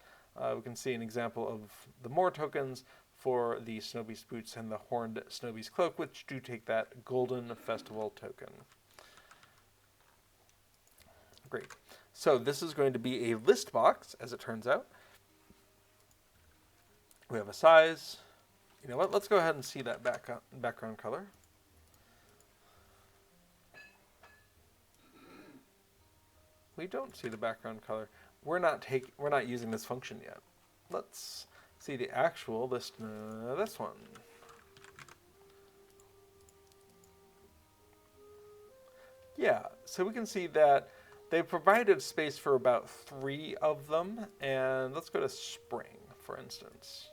We can see an example of the more tokens for the Snowbeast boots and the horned Snowbeast cloak, which do take that golden festival token. Great. So this is going to be a list box, as it turns out. We have a size. You know what? Let's go ahead and see that background color. We don't see the background color. We're not using this function yet. Let's see the actual list. This one. Yeah. So we can see that they provided space for about 3 of them, and let's go to spring, for instance.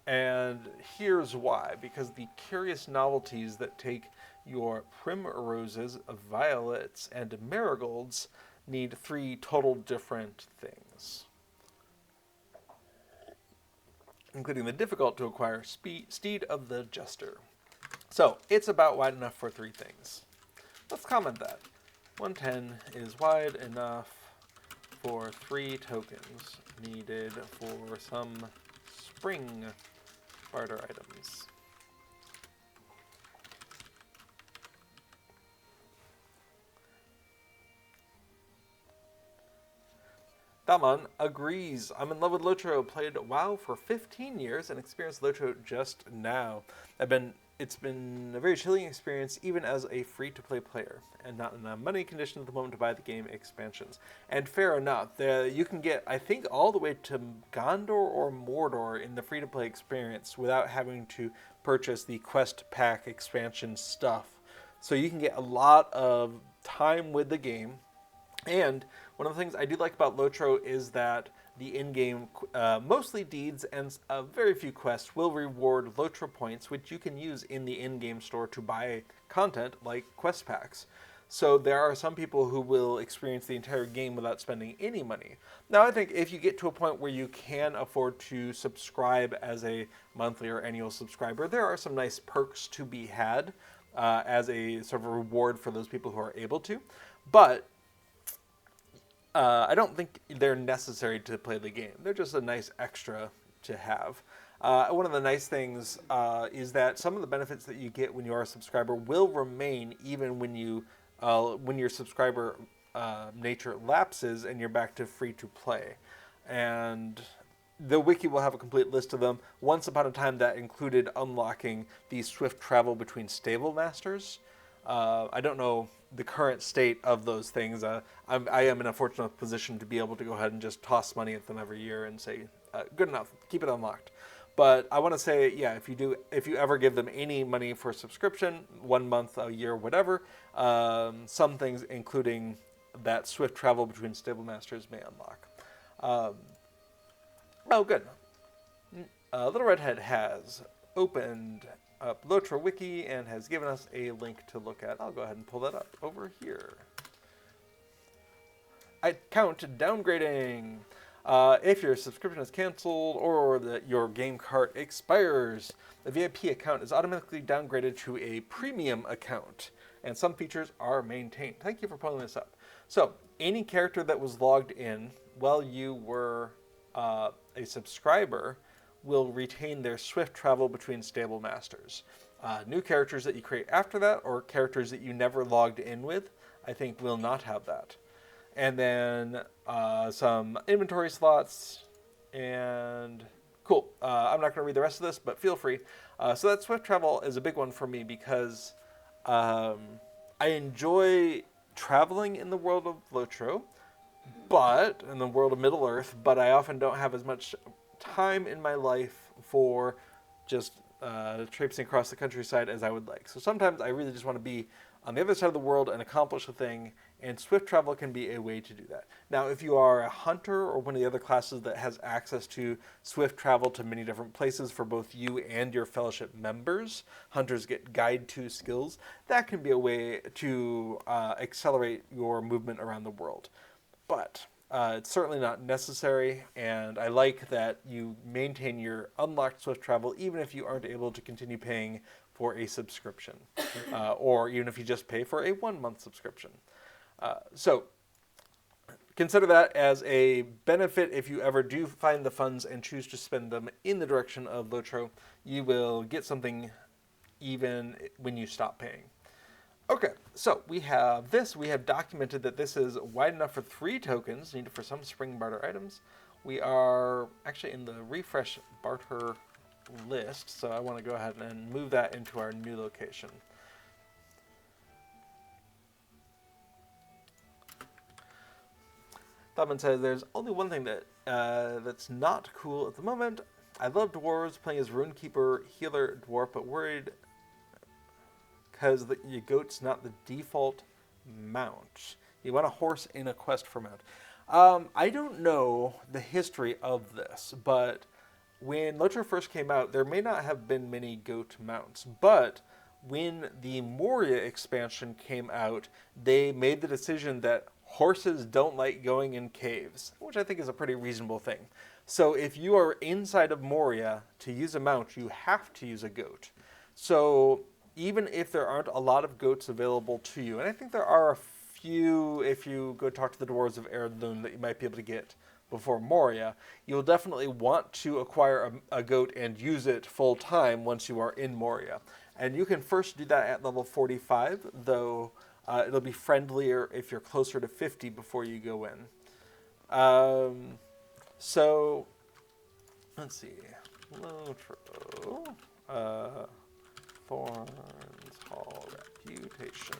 And here's why, because the curious novelties that take your primroses, violets, and marigolds need 3 total different things, including the difficult to acquire steed of the jester. So it's about wide enough for 3 things. Let's comment that. 110 is wide enough for 3 tokens needed for some spring barter items. Daman agrees. I'm in love with LOTRO. Played WoW for 15 years and experienced LOTRO just now. I've been it's been a very chilling experience even as a free-to-play player, and not in a money condition at the moment to buy the game expansions. And fair enough, you can get, I think, all the way to Gondor or Mordor in the free-to-play experience without having to purchase the quest pack expansion stuff. So you can get a lot of time with the game. And one of the things I do like about LOTRO is that the in-game, mostly deeds and very few quests, will reward LOTRO points, which you can use in the in-game store to buy content like quest packs. So there are some people who will experience the entire game without spending any money. Now, I think if you get to a point where you can afford to subscribe as a monthly or annual subscriber, there are some nice perks to be had as a sort of a reward for those people who are able to. But I don't think they're necessary to play the game. They're just a nice extra to have. One of the nice things is that some of the benefits that you get when you are a subscriber will remain even when your subscriber nature lapses and you're back to free to play. And the wiki will have a complete list of them. Once upon a time, that included unlocking the swift travel between stable masters. I don't know the current state of those things. I am in a fortunate position to be able to go ahead and just toss money at them every year and say, good enough, keep it unlocked. But I want to say, yeah, if you ever give them any money for a subscription, 1 month, a year, whatever, some things, including that swift travel between stable masters, may unlock. Oh, good. Little Redhead has opened up LOTRO Wiki and has given us a link to look at. I'll go ahead and pull that up over here. Account downgrading. If your subscription is canceled or that your game cart expires, the VIP account is automatically downgraded to a premium account, and some features are maintained. Thank you for pulling this up. So, any character that was logged in while you were a subscriber will retain their swift travel between stable masters. New characters that you create after that, or characters that you never logged in with, I think will not have that. And then some inventory slots, and cool. I'm not going to read the rest of this, but feel free. So that swift travel is a big one for me because I enjoy traveling in the world of LOTRO, but in the world of Middle Earth, but I often don't have as much time in my life for just traipsing across the countryside as I would like. So sometimes I really just want to be on the other side of the world and accomplish a thing, and swift travel can be a way to do that. Now, if you are a hunter or one of the other classes that has access to swift travel to many different places for both you and your fellowship members, hunters get guide to skills, that can be a way to accelerate your movement around the world. But it's certainly not necessary, and I like that you maintain your unlocked swift travel even if you aren't able to continue paying for a subscription, or even if you just pay for a 1-month subscription. So consider that as a benefit. If you ever do find the funds and choose to spend them in the direction of LOTRO, you will get something even when you stop paying. Okay, so we have this. We have documented that this is wide enough for 3 tokens needed for some spring barter items. We are actually in the refresh barter list, so I want to go ahead and move that into our new location. Thubman says there's only one thing that that's not cool at the moment. I love dwarves, playing as Runekeeper, healer, dwarf, but worried because your goat's not the default mount. You want a horse in a quest for mount. I don't know the history of this, but when LOTRO first came out, there may not have been many goat mounts, but when the Moria expansion came out, they made the decision that horses don't like going in caves, which I think is a pretty reasonable thing. So if you are inside of Moria, to use a mount, you have to use a goat. So even if there aren't a lot of goats available to you, and I think there are a few if you go talk to the dwarves of Erudlund that you might be able to get before Moria, you'll definitely want to acquire a goat and use it full time once you are in Moria. And you can first do that at level 45, though it'll be friendlier if you're closer to 50 before you go in. So, let's see. LOTRO. Thorns Hall Reputation.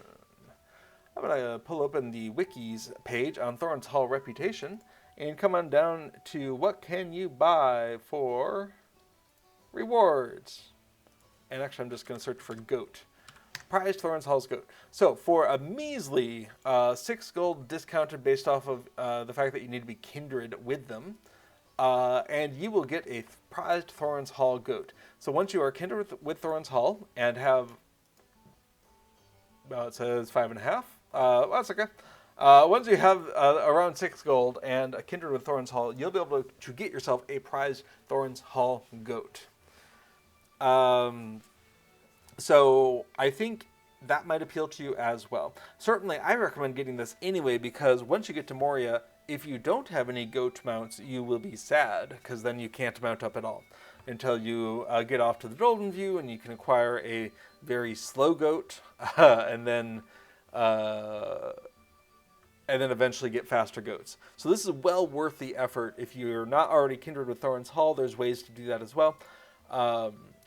I'm going to pull open the wikis page on Thorns Hall Reputation and come on down to what can you buy for rewards. And actually, I'm just going to search for goat. Prized Thorns Hall's goat. So for a measly 6 gold discounted based off of the fact that you need to be kindred with them, and you will get a prized Thorns Hall goat. So once you are kindred with Thorns Hall and have, well, it says 5.5. Well, that's okay. Once you have around 6 gold and a kindred with Thorns Hall, you'll be able to get yourself a prized Thorns Hall goat. So I think that might appeal to you as well. Certainly, I recommend getting this anyway because once you get to Moria, if you don't have any goat mounts, you will be sad because then you can't mount up at all until you get off to the Golden View and you can acquire a very slow goat and then eventually get faster goats. So this is well worth the effort. If you're not already kindred with Thorns Hall, there's ways to do that as well.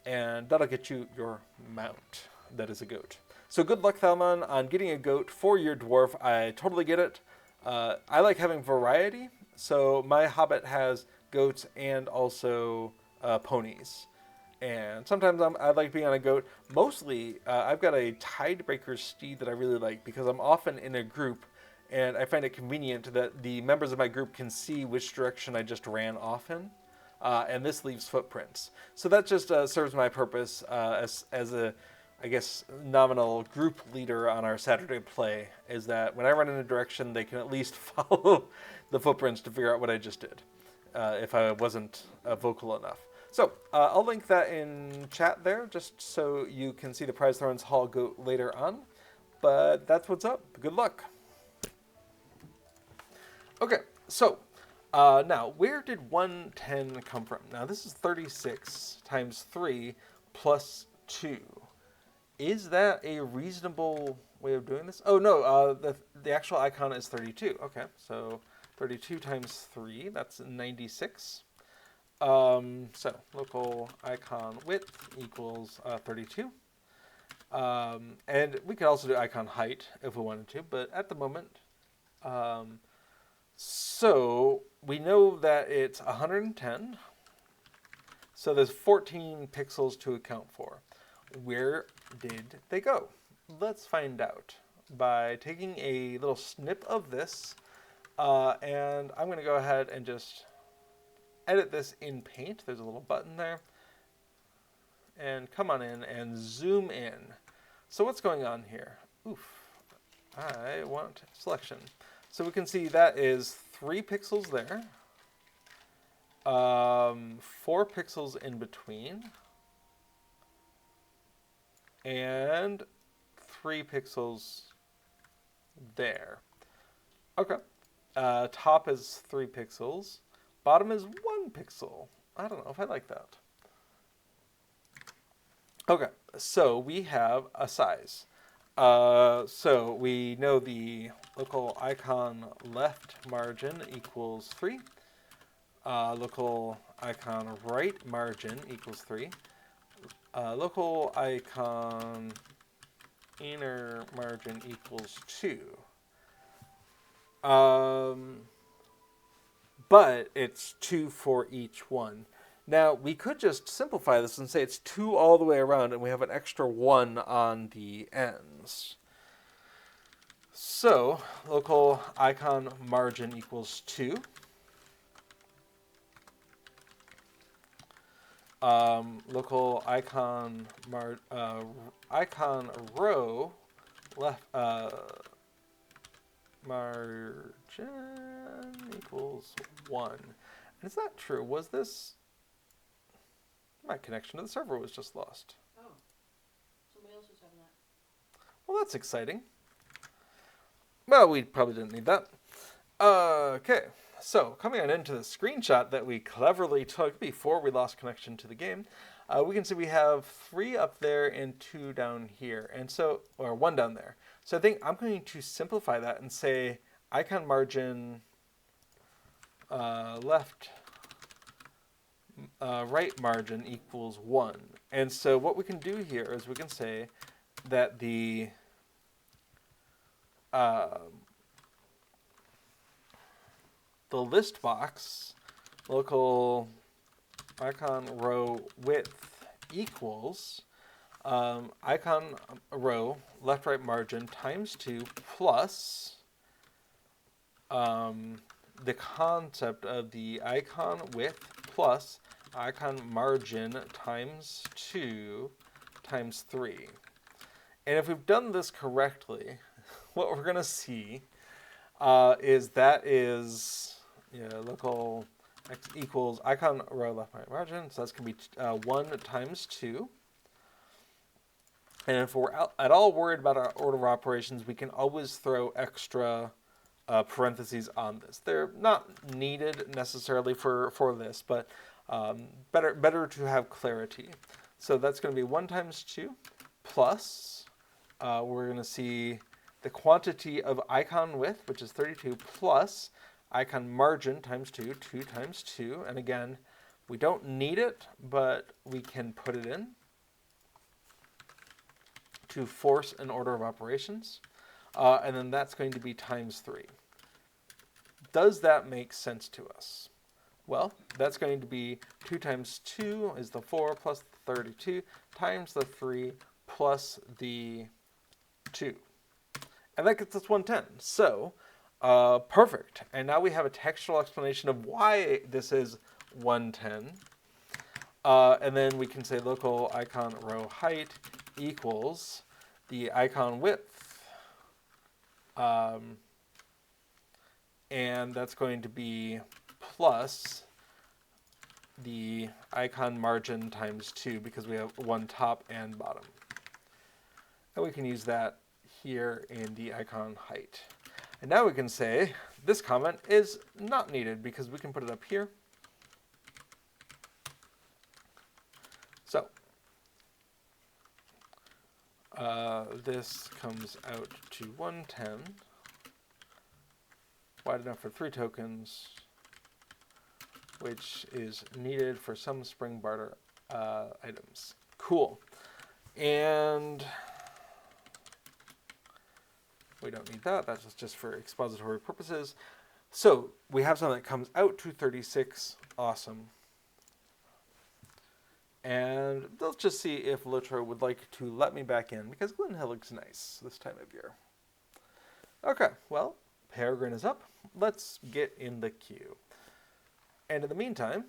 And that'll get you your mount that is a goat. So good luck, Thalmon, on getting a goat for your dwarf. I totally get it. I like having variety, so my hobbit has goats and also ponies. And sometimes I like being on a goat. Mostly, I've got a Tidebreaker steed that I really like because I'm often in a group, and I find it convenient that the members of my group can see which direction I just ran off in. And this leaves footprints. So that just serves my purpose as a, I guess, nominal group leader on our Saturday play, is that when I run in a direction, they can at least follow the footprints to figure out what I just did, if I wasn't vocal enough. So I'll link that in chat there, just so you can see the Prize Thorns Hall goat later on. But that's what's up. Good luck. Okay, so now, where did 110 come from? Now, this is 36 times 3 plus 2. Is that a reasonable way of doing this? Oh, no, the actual icon is 32. Okay, so 32 times 3, that's 96. So, local icon width equals 32. And we could also do icon height if we wanted to, but at the moment, so we know that it's 110. So there's 14 pixels to account for. Where did they go? Let's find out by taking a little snip of this. And I'm going to go ahead and just edit this in Paint. There's a little button there. And come on in and zoom in. So what's going on here? Oof. I want selection. So we can see that is 3 pixels there. 4 pixels in between. And 3 pixels there. Okay. Top is 3 pixels. Bottom is 1 pixel. I don't know if I like that. Okay, so we have a size. So we know the local icon left margin equals 3. Local icon right margin equals 3. Local icon inner margin equals 2. But it's 2 for each one. Now, we could just simplify this and say it's 2 all the way around, and we have an extra 1 on the ends. So, local icon margin equals 2. Local icon icon row left margin equals 1. And is that true? Was this... My connection to the server was just lost. Oh. Somebody else is having that. Well, that's exciting. Well, we probably didn't need that. Okay. So, coming on into the screenshot that we cleverly took before we lost connection to the game, we can see we have 3 up there and 2 down here. And so, or 1 down there. So I think I'm going to simplify that and say icon margin left right margin equals 1. And so what we can do here is we can say that the list box local icon row width equals icon row left right margin times 2 plus the concept of the icon width plus icon margin times 2 times 3. And if we've done this correctly, what we're going to see is local x equals icon row left right margin. So that's going to be 1 times 2. And if we're at all worried about our order of operations, we can always throw extra parentheses on this. They're not needed necessarily for this, but better to have clarity. So that's going to be 1 times 2 plus, we're going to see the quantity of icon width, which is 32, plus icon margin times 2, 2 times 2. And again, we don't need it, but we can put it in to force an order of operations. And then that's going to be times 3. Does that make sense to us? Well, that's going to be 2 times 2 is the 4 plus the 32 times the 3 plus the 2. And that gets us 110. So, perfect. And now we have a textual explanation of why this is 110. And then we can say local icon row height equals the icon width. And that's going to be plus the icon margin times 2 because we have 1 top and bottom. And we can use that here in the icon height. And now we can say this comment is not needed because we can put it up here. So this comes out to 110, wide enough for 3 tokens, which is needed for some spring barter items. Cool. And we don't need that. That's just for expository purposes. So we have something that comes out to 36. Awesome. And let's just see if LOTRO would like to let me back in, because Glen Hillig's nice this time of year. Okay, well, Peregrine is up. Let's get in the queue. And in the meantime,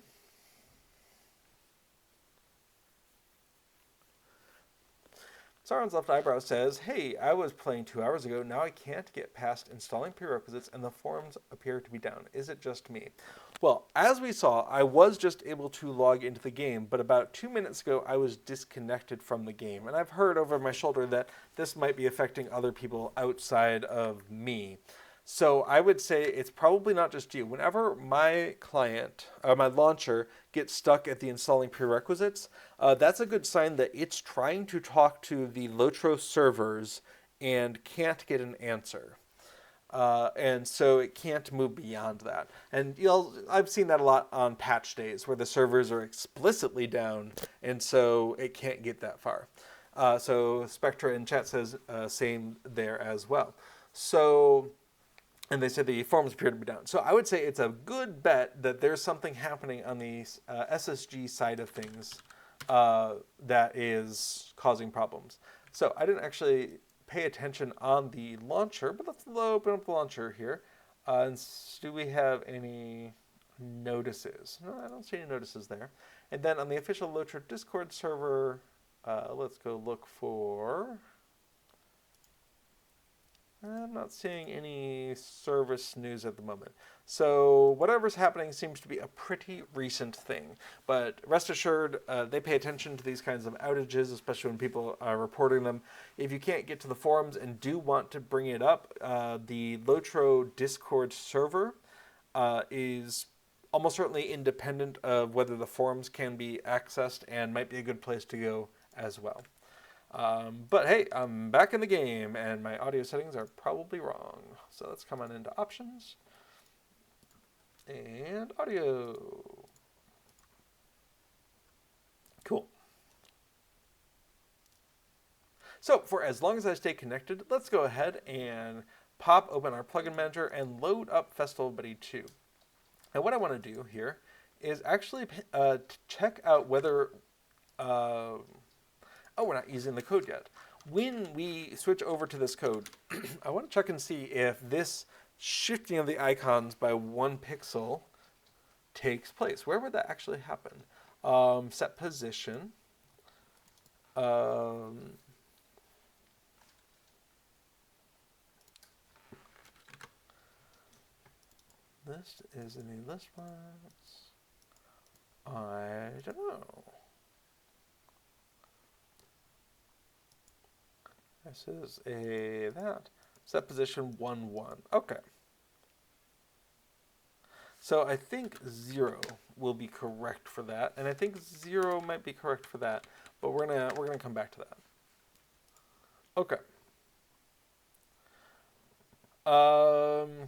Sauron's left eyebrow says, hey, I was playing 2 hours ago. Now I can't get past installing prerequisites and the forums appear to be down. Is it just me? Well, as we saw, I was just able to log into the game, but about 2 minutes ago, I was disconnected from the game. And I've heard over my shoulder that this might be affecting other people outside of me. So I would say it's probably not just you. Whenever my client, my launcher, gets stuck at the installing prerequisites, that's a good sign that it's trying to talk to the LOTRO servers and can't get an answer. And so it can't move beyond that. And I've seen that a lot on patch days where the servers are explicitly down, and so it can't get that far. So Spectra in chat says same there as well. So, and they said the forums appear to be down. So I would say it's a good bet that there's something happening on the SSG side of things that is causing problems. So I didn't actually pay attention on the launcher, but let's open up the launcher here. And do we have any notices? No, I don't see any notices there. And then on the official LOTRO Discord server, let's go look for... I'm not seeing any service news at the moment. So whatever's happening seems to be a pretty recent thing. But rest assured, they pay attention to these kinds of outages, especially when people are reporting them. If you can't get to the forums and do want to bring it up, the LOTRO Discord server is almost certainly independent of whether the forums can be accessed and might be a good place to go as well. But hey, I'm back in the game, and my audio settings are probably wrong. So let's come on into options, and audio. So for as long as I stay connected, let's go ahead and pop open our plugin manager and load up Festival Buddy 2. And what I want to do here is actually check out whether, oh, we're not using the code yet. When we switch over to this code, I want to check and see if this shifting of the icons by 1 pixel takes place. Where would that actually happen? Set position. List is in the ListBox. I don't know. This is a that. Set position 1, 1. Okay. So I think 0 will be correct for that, and I think 0 might be correct for that, but we're gonna come back to that. Okay.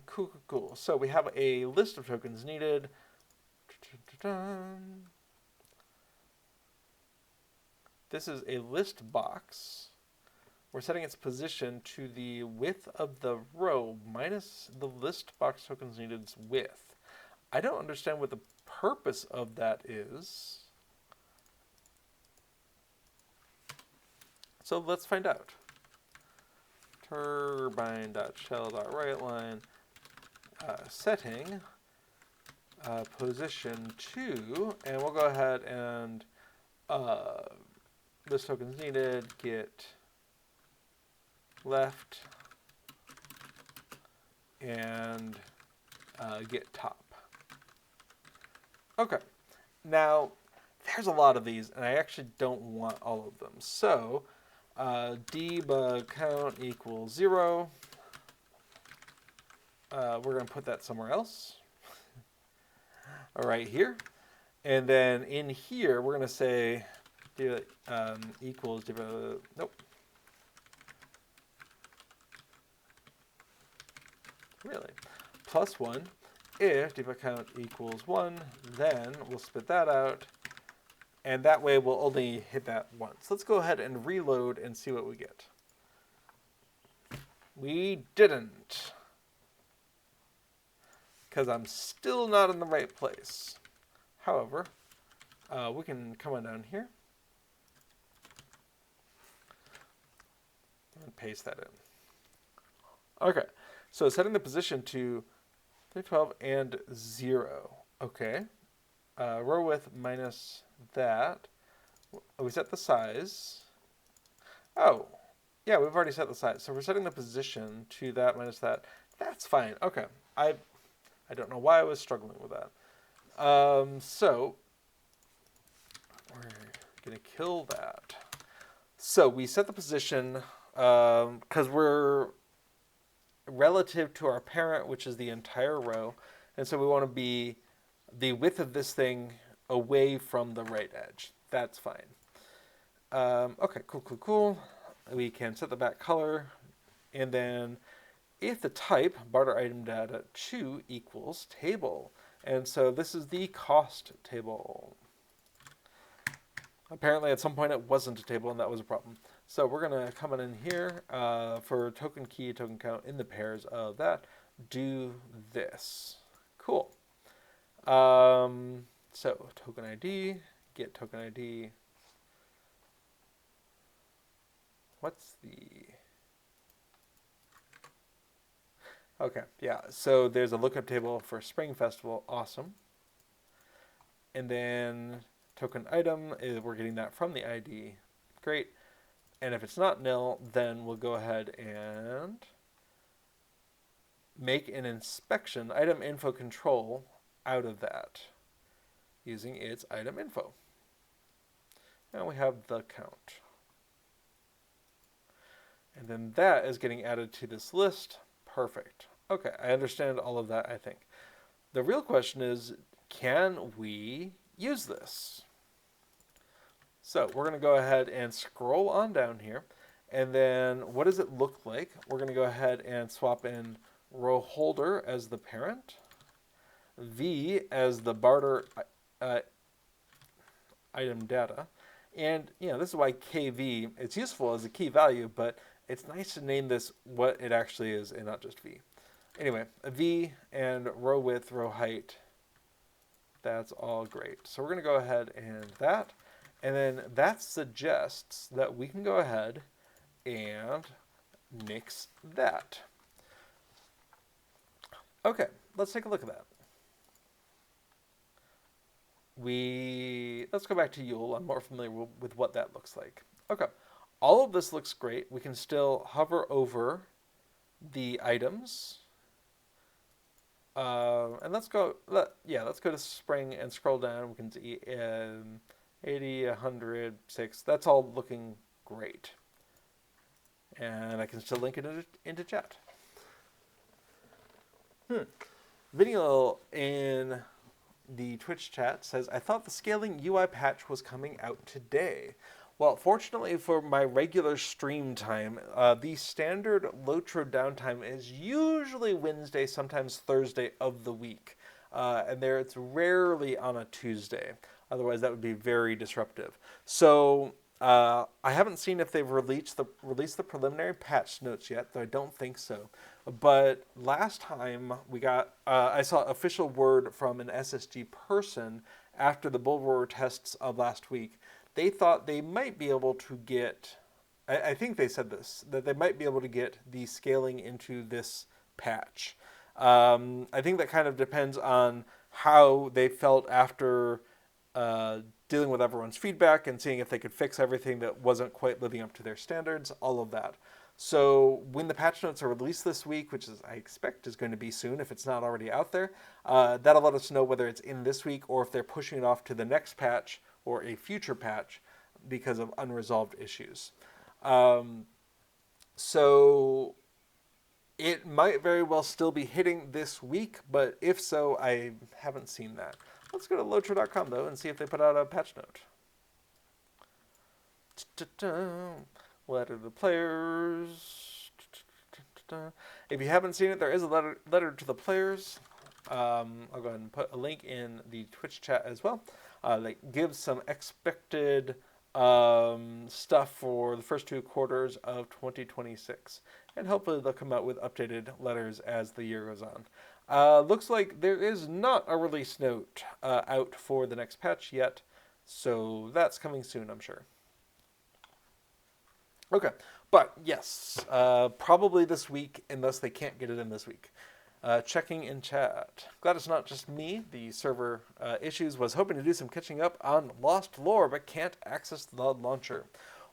Cool. So we have a list of tokens needed. This is a list box. We're setting its position to the width of the row minus the list box tokens needed's width. I don't understand what the purpose of that is. So let's find out. Turbine.shell.writeLine setting position 2, and we'll go ahead and list tokens needed, get left, and get top. Okay, now there's a lot of these, and I actually don't want all of them. So debug count equals 0. We're going to put that somewhere else. All right, here. And then in here, we're going to say equals, nope. Really? Plus 1. If debug count equals 1, then we'll spit that out. And that way we'll only hit that once. Let's go ahead and reload and see what we get. We didn't. Because I'm still not in the right place. However, we can come on down here. And paste that in. Okay, so setting the position to 312 and 0. Okay. Row width minus that. We set the size. Oh, yeah, we've already set the size. So we're setting the position to that minus that. That's fine. Okay. I don't know why I was struggling with that. So we're going to kill that. So we set the position because we're relative to our parent, which is the entire row. And so we want to be the width of this thing away from the right edge. That's fine. Okay, cool. We can set the back color. And then if the type, barter item data 2 equals table. And so this is the cost table. Apparently at some point it wasn't a table and that was a problem. So we're going to come in here for token key, token count in the pairs of that. Do this. Cool. So token ID, get token ID. What's the... Okay, yeah, so there's a lookup table for Spring Festival. Awesome. And then token item, we're getting that from the ID. Great. And if it's not nil, then we'll go ahead and make an inspection item info control out of that using its item info. And we have the count. And then that is getting added to this list. Perfect. Okay, I understand all of that, I think. The real question is, can we use this? So we're going to go ahead and scroll on down here. And then what does it look like? We're going to go ahead and swap in row holder as the parent, V as the barter item data, And, this is why KV, it's useful as a key value, but it's nice to name this what it actually is and not just V. Anyway, a V and row width, row height, that's all great. So we're going to go ahead and that. And then that suggests that we can go ahead and nix that. Okay, let's take a look at that. Let's go back to Yule. I'm more familiar with what that looks like. Okay, all of this looks great. We can still hover over the items. And let's go to spring and scroll down. We can see 80, 100, 6. That's all looking great. And I can still link it into chat. Video in the Twitch chat says, I thought the scaling UI patch was coming out today. Well, fortunately for my regular stream time, the standard LOTRO downtime is usually Wednesday, sometimes Thursday of the week. And there it's rarely on a Tuesday. Otherwise, that would be very disruptive. So I haven't seen if they've released the preliminary patch notes yet, though I don't think so. But last time I saw official word from an SSG person after the Bullroar tests of last week. They thought they might be able to get, I think they said this, that they might be able to get the scaling into this patch. I think that kind of depends on how they felt after dealing with everyone's feedback and seeing if they could fix everything that wasn't quite living up to their standards, all of that. So when the patch notes are released this week, which I expect is going to be soon if it's not already out there, that'll let us know whether it's in this week or if they're pushing it off to the next patch or a future patch because of unresolved issues. So it might very well still be hitting this week, but if so, I haven't seen that. Let's go to LOTRO.com though and see if they put out a patch note. Letter to the players. If you haven't seen it, there is a letter to the players. I'll go ahead and put a link in the Twitch chat as well. That gives some expected stuff for the first 2 quarters of 2026. And hopefully they'll come out with updated letters as the year goes on. Looks like there is not a release note out for the next patch yet. So that's coming soon, I'm sure. Okay, but yes, probably this week, unless they can't get it in this week. Checking in chat. Glad it's not just me. The server issues was hoping to do some catching up on lost lore, but can't access the launcher.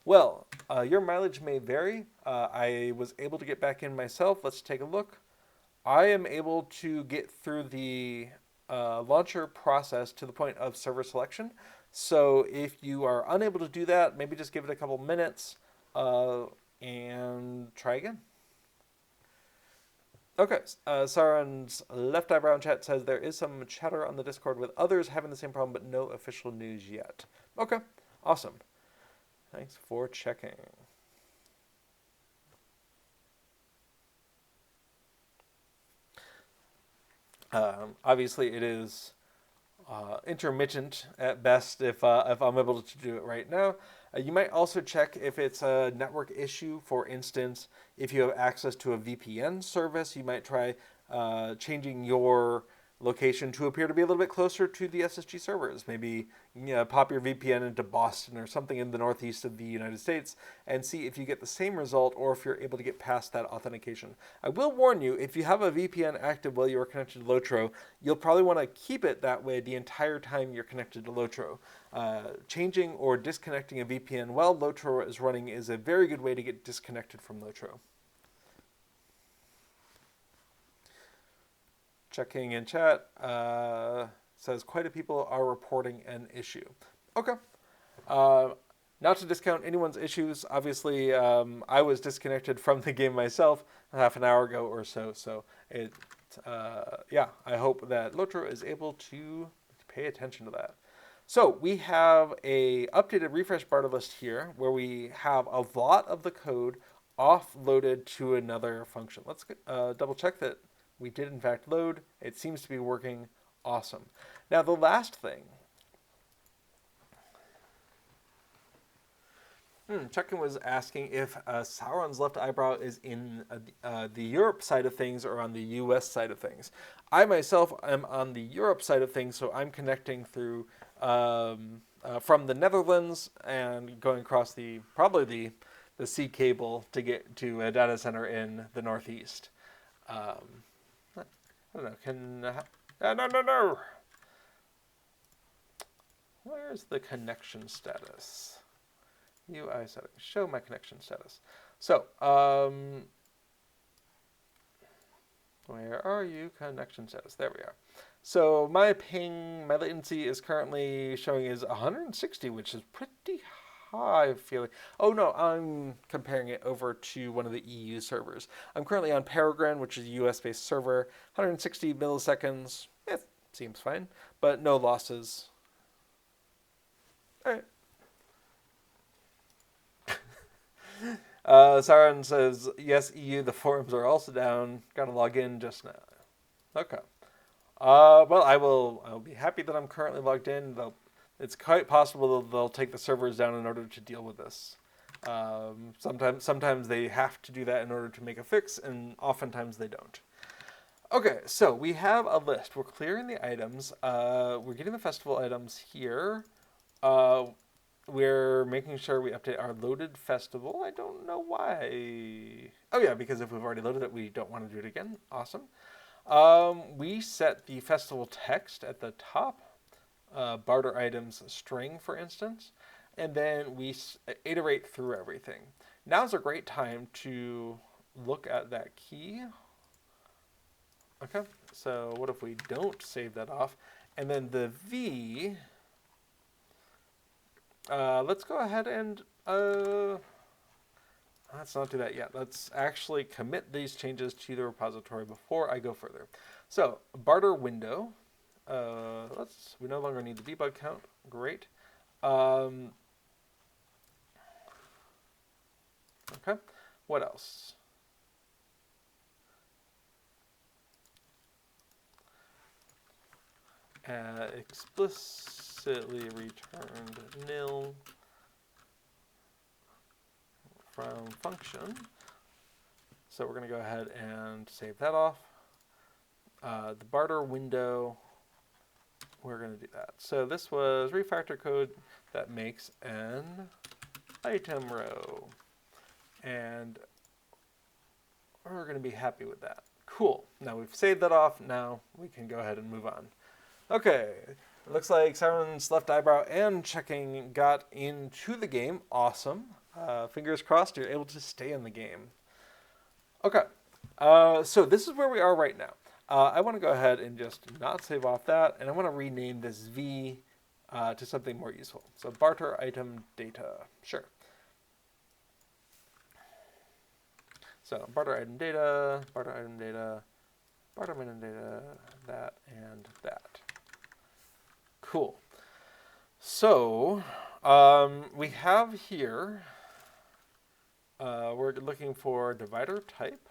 Well, your mileage may vary. I was able to get back in myself. Let's take a look. I am able to get through the launcher process to the point of server selection. So if you are unable to do that, maybe just give it a couple minutes and try again. Okay, Sauron's left eyebrow in chat says there is some chatter on the Discord with others having the same problem, but no official news yet. Okay, awesome. Thanks for checking. Obviously, it is intermittent at best if I'm able to do it right now. You might also check if it's a network issue. For instance, if you have access to a VPN service, you might try changing your location to appear to be a little bit closer to the SSG servers. Maybe pop your VPN into Boston or something in the northeast of the United States and see if you get the same result or if you're able to get past that authentication. I will warn you, if you have a VPN active while you are connected to LOTRO, you'll probably want to keep it that way the entire time you're connected to LOTRO. Changing or disconnecting a VPN while LOTRO is running is a very good way to get disconnected from LOTRO. Checking in chat, says quite a people are reporting an issue. Okay. Not to discount anyone's issues. Obviously, I was disconnected from the game myself half an hour ago or so. So, I hope that LOTRO is able to pay attention to that. So, we have a updated refresh barter list here where we have a lot of the code offloaded to another function. Let's double check that we did in fact load. It seems to be working awesome. Now the last thing Chuckin was asking if Sauron's left eyebrow is in the Europe side of things or on the U.S. side of things. I myself am on the Europe side of things, so I'm connecting through from the Netherlands and going across probably the sea cable to get to a data center in the Northeast. I don't know. No. Where's the connection status? UI settings. Show my connection status. So, where are you? Connection status. There we are. So my ping, my latency is currently showing is 160, which is pretty high feeling. Oh no, I'm comparing it over to one of the EU servers. I'm currently on Peregrine, which is a US-based server. 160 milliseconds. Seems fine, but no losses. All right. Sauron says, yes, EU, the forums are also down. Gotta log in just now. Okay. Well, I'll be happy that I'm currently logged in. It's quite possible they'll take the servers down in order to deal with this. Sometimes they have to do that in order to make a fix, and oftentimes they don't. Okay, so we have a list. We're clearing the items. We're getting the festival items here. We're making sure we update our loaded festival. I don't know why. Oh yeah, because if we've already loaded it, we don't want to do it again. Awesome. We set the festival text at the top, barter items string, for instance, and then we iterate through everything. Now's a great time to look at that key. Okay, so what if we don't save that off? And then the V, let's go ahead and, let's not do that yet. Let's actually commit these changes to the repository before I go further. So, barter window. We no longer need the debug count. Great. Okay. What else? Explicitly returned nil from function. So we're going to go ahead and save that off. The barter window, we're going to do that. So this was refactor code that makes an item row. And we're going to be happy with that. Cool. Now we've saved that off. Now we can go ahead and move on. Okay. It looks like Sauron's left eyebrow and checking got into the game. Awesome. Fingers crossed you're able to stay in the game. Okay. So this is where we are right now. I want to go ahead and just not save off that, and I want to rename this V to something more useful. So barter item data. Sure. So barter item data, barter item data, barter item data, that, and that. Cool. So we have here, we're looking for divider type.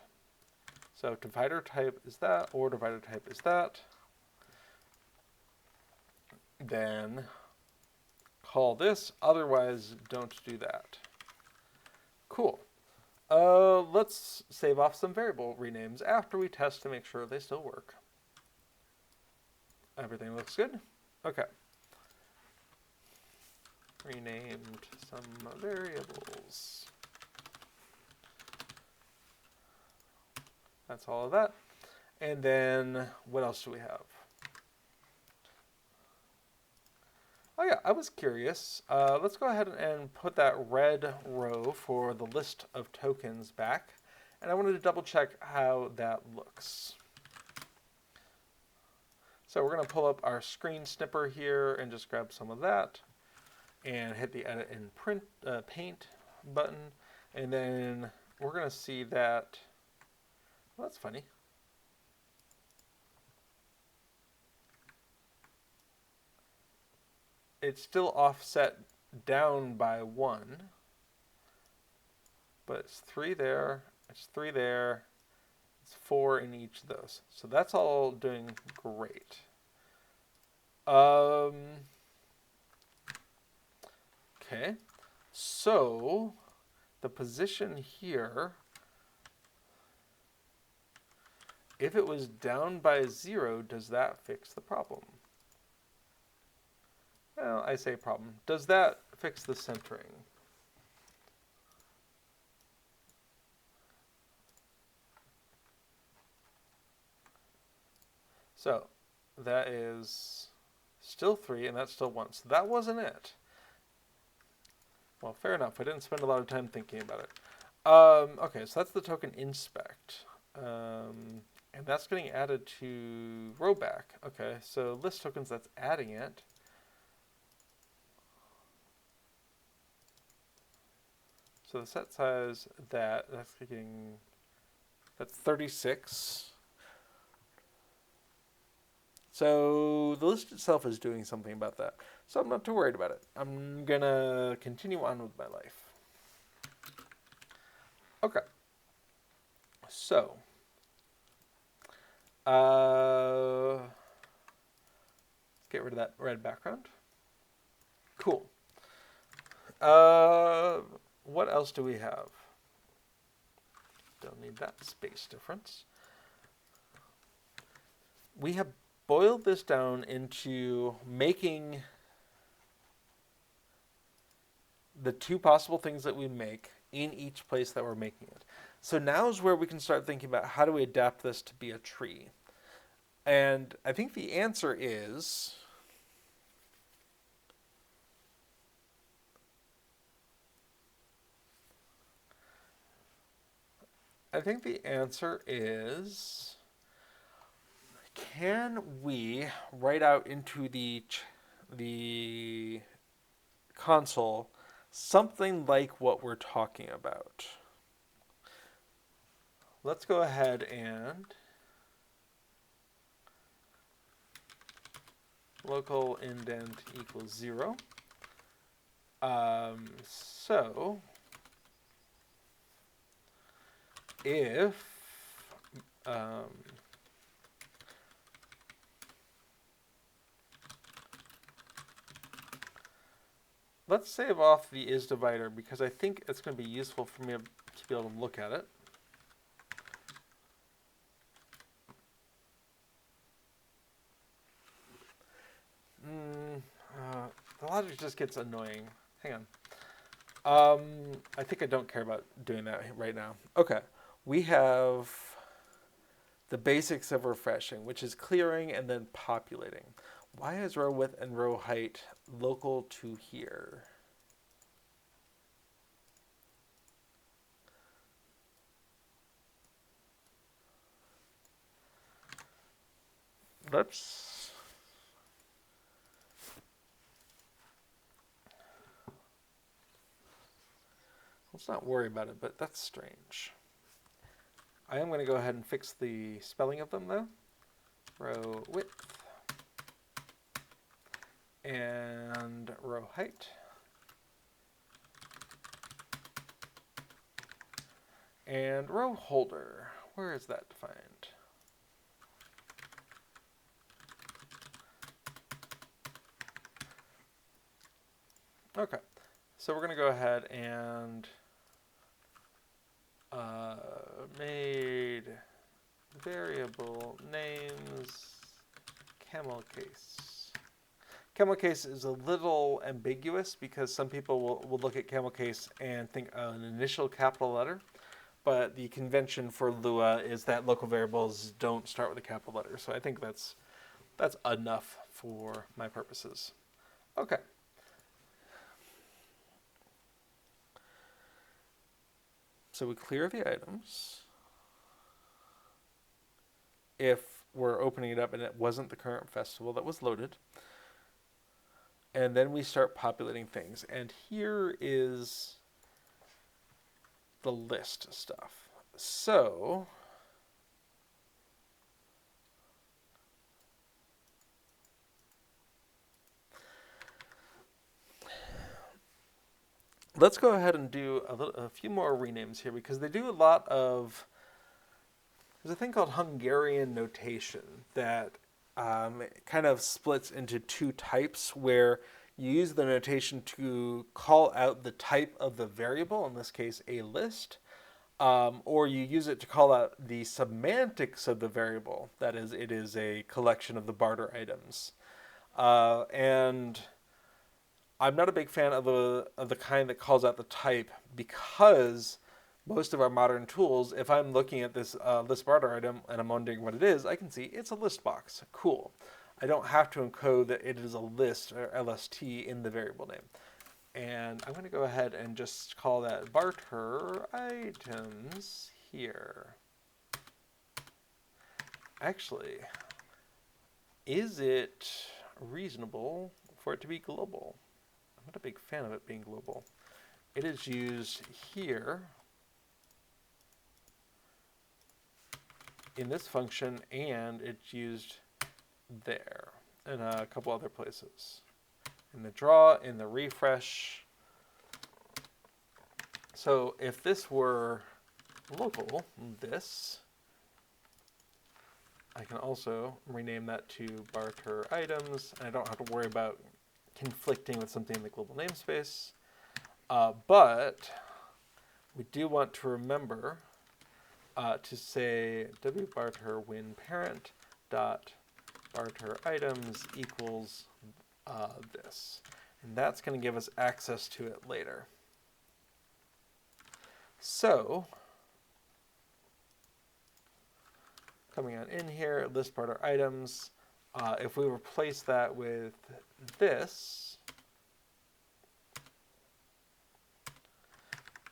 So divider type is that, or divider type is that. Then call this, otherwise don't do that. Cool. Let's save off some variable renames after we test to make sure they still work. Everything looks good? Okay. Renamed some variables. That's all of that. And then what else do we have? Oh yeah, I was curious. Let's go ahead and put that red row for the list of tokens back. And I wanted to double check how that looks. So we're going to pull up our screen snipper here and just grab some of that and hit the edit in paint button. And then we're going to see that, well, that's funny. It's still offset down by 1, but it's 3 there, it's 3 there, it's 4 in each of those. So that's all doing great. Okay, So the position here, if it was down by 0, does that fix the problem? Well, I say problem. Does that fix the centering? So that is still 3, and that's still 1. So that wasn't it. Well, fair enough. I didn't spend a lot of time thinking about it. Okay, so that's the token inspect. And that's getting added to rowback. Okay, so list tokens, that's adding it. So the set size, that's 36. So the list itself is doing something about that. So I'm not too worried about it. I'm gonna continue on with my life. Okay. So, let's get rid of that red background. Cool. What else do we have? Don't need that space difference. We have boiled this down into making the two possible things that we make in each place that we're making it. So now is where we can start thinking about how do we adapt this to be a tree. And I think the answer is can we write out into the console something like what we're talking about? Let's go ahead and local indent equals 0. So if let's save off the is divider because I think it's going to be useful for me to be able to look at it. The logic just gets annoying. Hang on. I think I don't care about doing that right now. Okay, we have the basics of refreshing, which is clearing and then populating. Why is row width and row height local to here? Let's not worry about it, but that's strange. I am going to go ahead and fix the spelling of them though. Row width and row height. And row holder, where is that defined? Okay, so we're going to go ahead and made variable names camel case. Camel case is a little ambiguous because some people will look at camel case and think an initial capital letter, but the convention for Lua is that local variables don't start with a capital letter. So I think that's enough for my purposes. Okay. So we clear the items. If we're opening it up and it wasn't the current festival that was loaded. And then we start populating things. And here is the list stuff. So let's go ahead and do a few more renames here because they do a lot of, there's a thing called Hungarian notation that kind of splits into two types where you use the notation to call out the type of the variable, in this case a list, or you use it to call out the semantics of the variable. That is, it is a collection of the barter items. And I'm not a big fan of the kind that calls out the type, because most of our modern tools, if I'm looking at this list barter item and I'm wondering what it is, I can see it's a list box. Cool. I don't have to encode that it is a list or LST in the variable name. And I'm going to go ahead and just call that barter items here. Actually, is it reasonable for it to be global? I'm not a big fan of it being global. It is used here in this function, and it's used there and a couple other places. In the draw, in the refresh. So if this were local, this, I can also rename that to barter items. I don't have to worry about conflicting with something in the global namespace. But we do want to remember to say wbarter when parent dot barter items equals this. And that's going to give us access to it later. So, coming on in here, list barter items, if we replace that with this,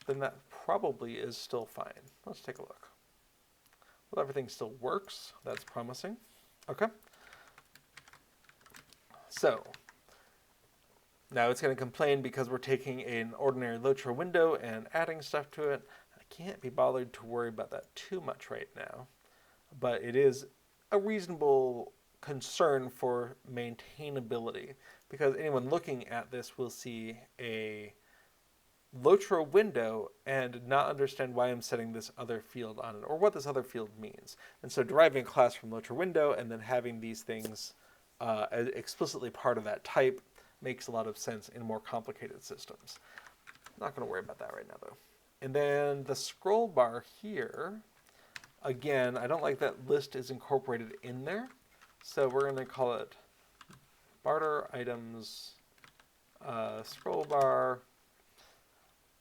then that probably is still fine. Let's take a look. Well, everything still works. That's promising. Okay. So, now it's going to complain because we're taking an ordinary LOTRO window and adding stuff to it. I can't be bothered to worry about that too much right now, but it is a reasonable concern for maintainability, because anyone looking at this will see a LOTRO window and not understand why I'm setting this other field on it or what this other field means. And so deriving a class from LOTRO window and then having these things as explicitly part of that type makes a lot of sense in more complicated systems. Not going to worry about that right now, though. And then the scroll bar here, again, I don't like that list is incorporated in there. So we're going to call it barter items scroll bar.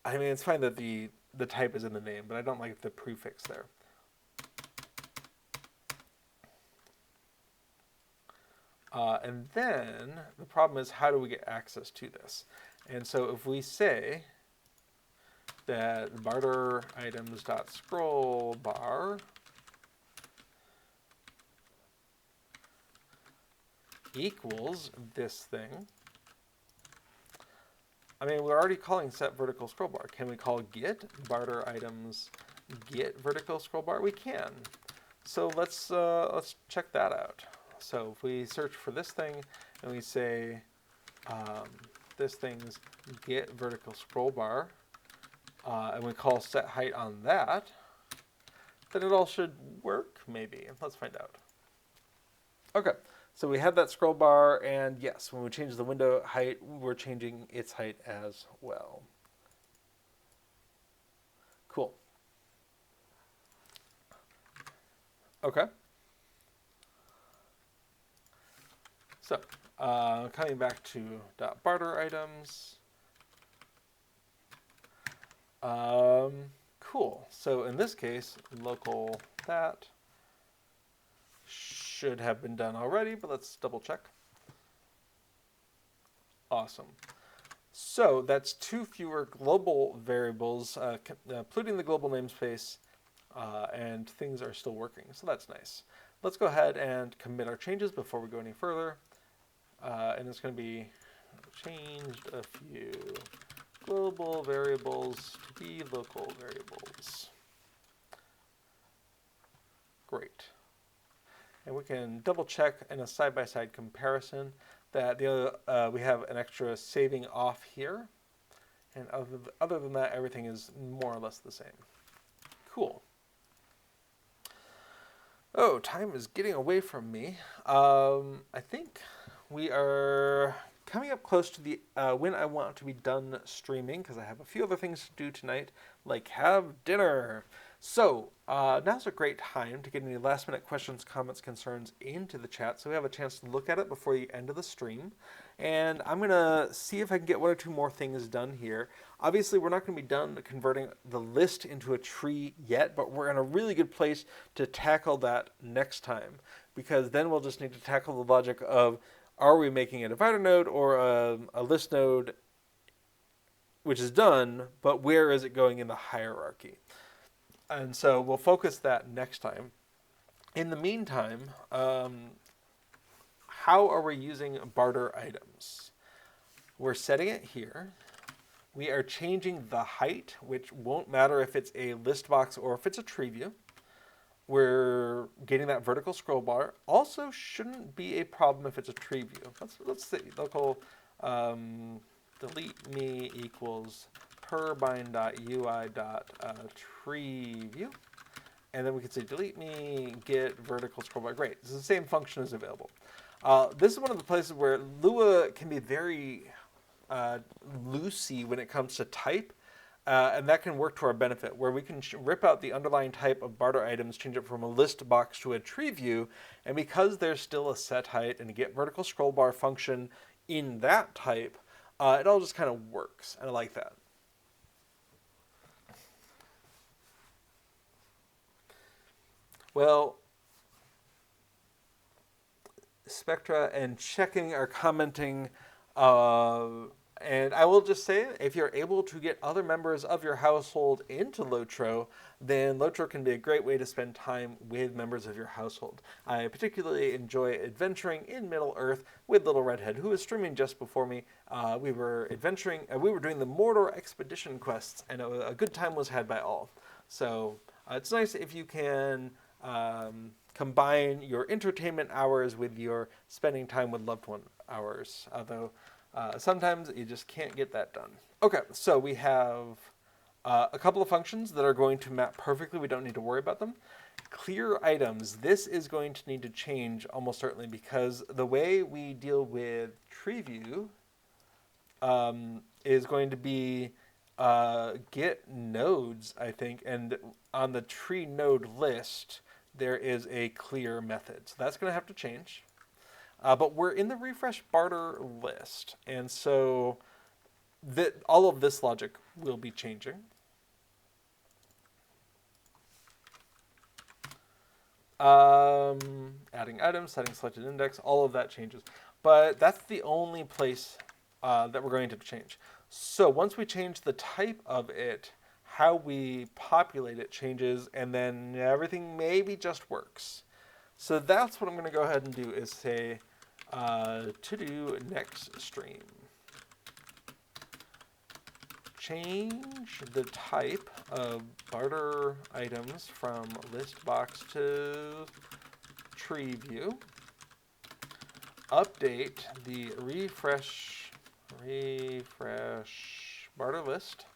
I mean, it's fine that the type is in the name, but I don't like the prefix there. And then the problem is, how do we get access to this? And so if we say that barter items dot scroll bar equals this thing, I mean, we're already calling set vertical scroll bar. Can we call get barter items get vertical scroll bar? We can. So let's check that out. So if we search for this thing and we say this thing's get vertical scroll bar, and we call set height on that, then it all should work, maybe. Let's find out. Okay, so we have that scroll bar, and yes, when we change the window height, we're changing its height as well. Cool. Okay. So, coming back to .barter items. Cool. So in this case, local that should have been done already, but let's double check. Awesome. So that's 2 fewer global variables, including the global namespace, and things are still working. So that's nice. Let's go ahead and commit our changes before we go any further. And it's going to be changed a few global variables to be local variables. Great. And we can double check in a side-by-side comparison that we have an extra saving off here. And other than that, everything is more or less the same. Cool. Oh, time is getting away from me. I think we are coming up close to the when I want to be done streaming, because I have a few other things to do tonight, like have dinner. So now's a great time to get any last minute questions, comments, concerns into the chat so we have a chance to look at it before the end of the stream. And I'm going to see if I can get one or two more things done here. Obviously, we're not going to be done converting the list into a tree yet, but we're in a really good place to tackle that next time, because then we'll just need to tackle the logic of, are we making a divider node or a list node, which is done, but where is it going in the hierarchy? And so we'll focus that next time. In the meantime, how are we using barter items? We're setting it here. We are changing the height, which won't matter if it's a ListBox or if it's a TreeView. We're getting that vertical scroll bar. Also shouldn't be a problem if it's a TreeView. Let's say local delete me equals perbind.ui.TreeView. And then we can say delete me, get vertical scroll bar. Great, this is the same function is available. This is one of the places where Lua can be very loosey when it comes to type. And that can work to our benefit, where we can rip out the underlying type of barter items, change it from a list box to a tree view, and because there's still a set height and a get vertical scroll bar function in that type, it all just kind of works, and I like that. Well, Spectra and checking are commenting, and I will just say, if you're able to get other members of your household into LOTRO, then LOTRO can be a great way to spend time with members of your household. I particularly enjoy adventuring in Middle-earth with Little Redhead, who was streaming just before me. We were adventuring, we were doing the Mordor expedition quests, and a good time was had by all. So it's nice if you can combine your entertainment hours with your spending time with loved one hours, although sometimes you just can't get that done. Okay, so we have a couple of functions that are going to map perfectly. We don't need to worry about them. Clear items. This is going to need to change almost certainly, because the way we deal with TreeView is going to be get nodes, I think, and on the tree node list, there is a clear method. So that's going to have to change. But we're in the refresh barter list, and so all of this logic will be changing. Adding items, setting selected index, all of that changes. But that's the only place that we're going to change. So once we change the type of it, how we populate it changes, and then everything maybe just works. So that's what I'm going to go ahead and do, is say to do next stream. Change the type of barter items from ListBox to TreeView. Update the refresh barter list.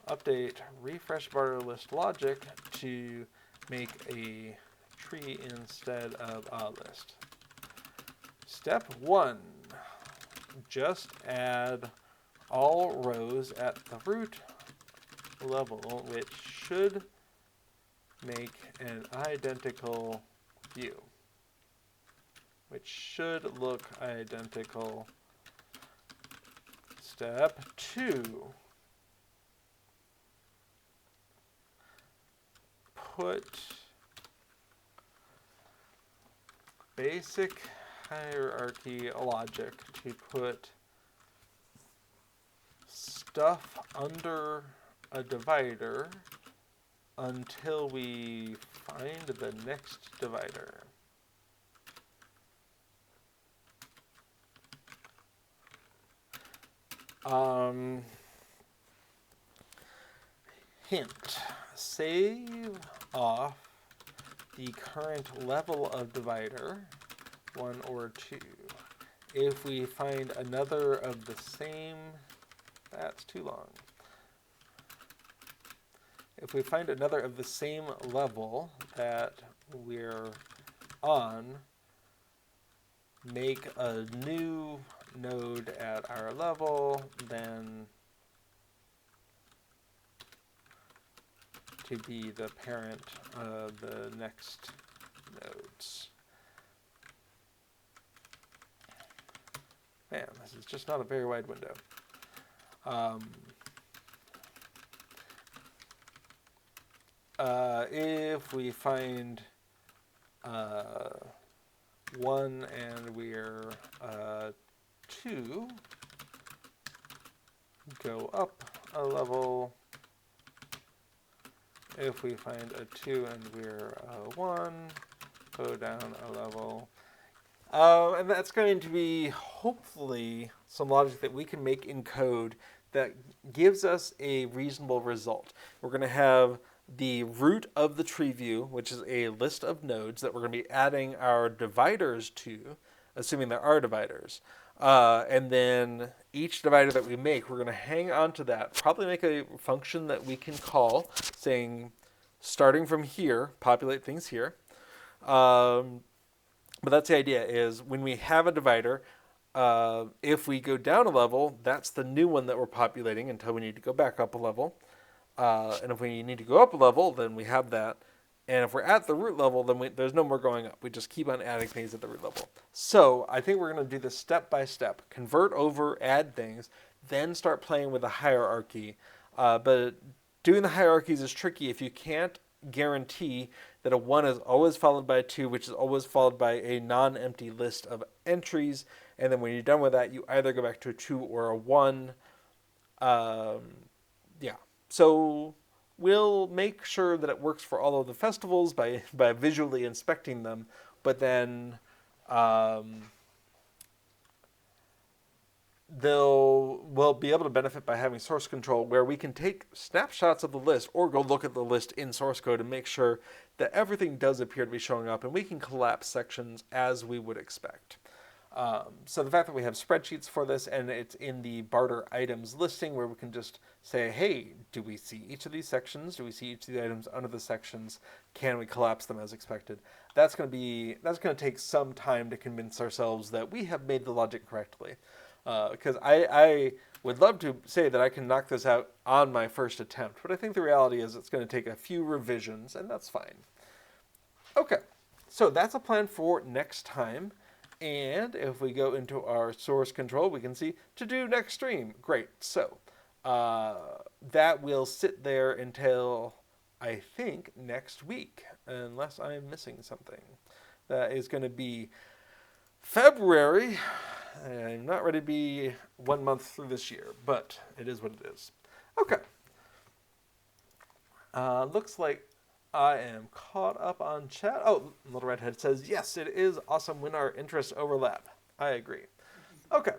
Update refresh barter list logic to make a tree instead of a list. Step 1, just add all rows at the root level, which should make an identical view, which should look identical. Step 2, put basic hierarchy logic to put stuff under a divider until we find the next divider. Hint, save off the current level of divider, 1 or 2. If we find another of the same, that's too long. If we find another of the same level that we're on, make a new node at our level, then to be the parent of the next nodes. Man, this is just not a very wide window. If we find 1 and we're 2, go up a level. If we find a 2 and we're 1, go down a level. And that's going to be, hopefully, some logic that we can make in code that gives us a reasonable result. We're going to have the root of the tree view, which is a list of nodes that we're going to be adding our dividers to, assuming there are dividers. And then each divider that we make, we're going to hang on to that, probably make a function that we can call, saying, starting from here, populate things here. But that's the idea, is when we have a divider, if we go down a level, that's the new one that we're populating until we need to go back up a level. And if we need to go up a level, then we have that. And if we're at the root level, then there's no more going up. We just keep on adding things at the root level. So I think we're going to do this step by step. Convert over, add things, then start playing with the hierarchy. But doing the hierarchies is tricky if you can't guarantee that a 1 is always followed by a 2, which is always followed by a non-empty list of entries. And then when you're done with that, you either go back to a 2 or a 1. Yeah. So we'll make sure that it works for all of the festivals by visually inspecting them, but then we'll be able to benefit by having source control where we can take snapshots of the list or go look at the list in source code and make sure that everything does appear to be showing up, and we can collapse sections as we would expect. So the fact that we have spreadsheets for this and it's in the barter items listing where we can just say, hey, do we see each of these sections? Do we see each of the items under the sections? Can we collapse them as expected? That's going to take some time to convince ourselves that we have made the logic correctly. Because I would love to say that I can knock this out on my first attempt, but I think the reality is it's going to take a few revisions, and that's fine. Okay, so that's a plan for next time. And if we go into our source control, we can see to do next stream. Great. So that will sit there until, I think, next week, unless I'm missing something. That is going to be February. I'm not ready to be 1 month through this year, but it is what it is. Okay. Looks like I am caught up on chat. Oh, Little Redhead says, yes, it is awesome when our interests overlap. I agree. Okay.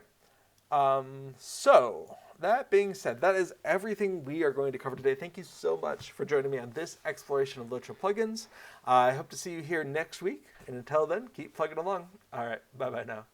So, that being said, that is everything we are going to cover today. Thank you so much for joining me on this exploration of LOTRO plugins. I hope to see you here next week. And until then, keep plugging along. All right. Bye-bye now.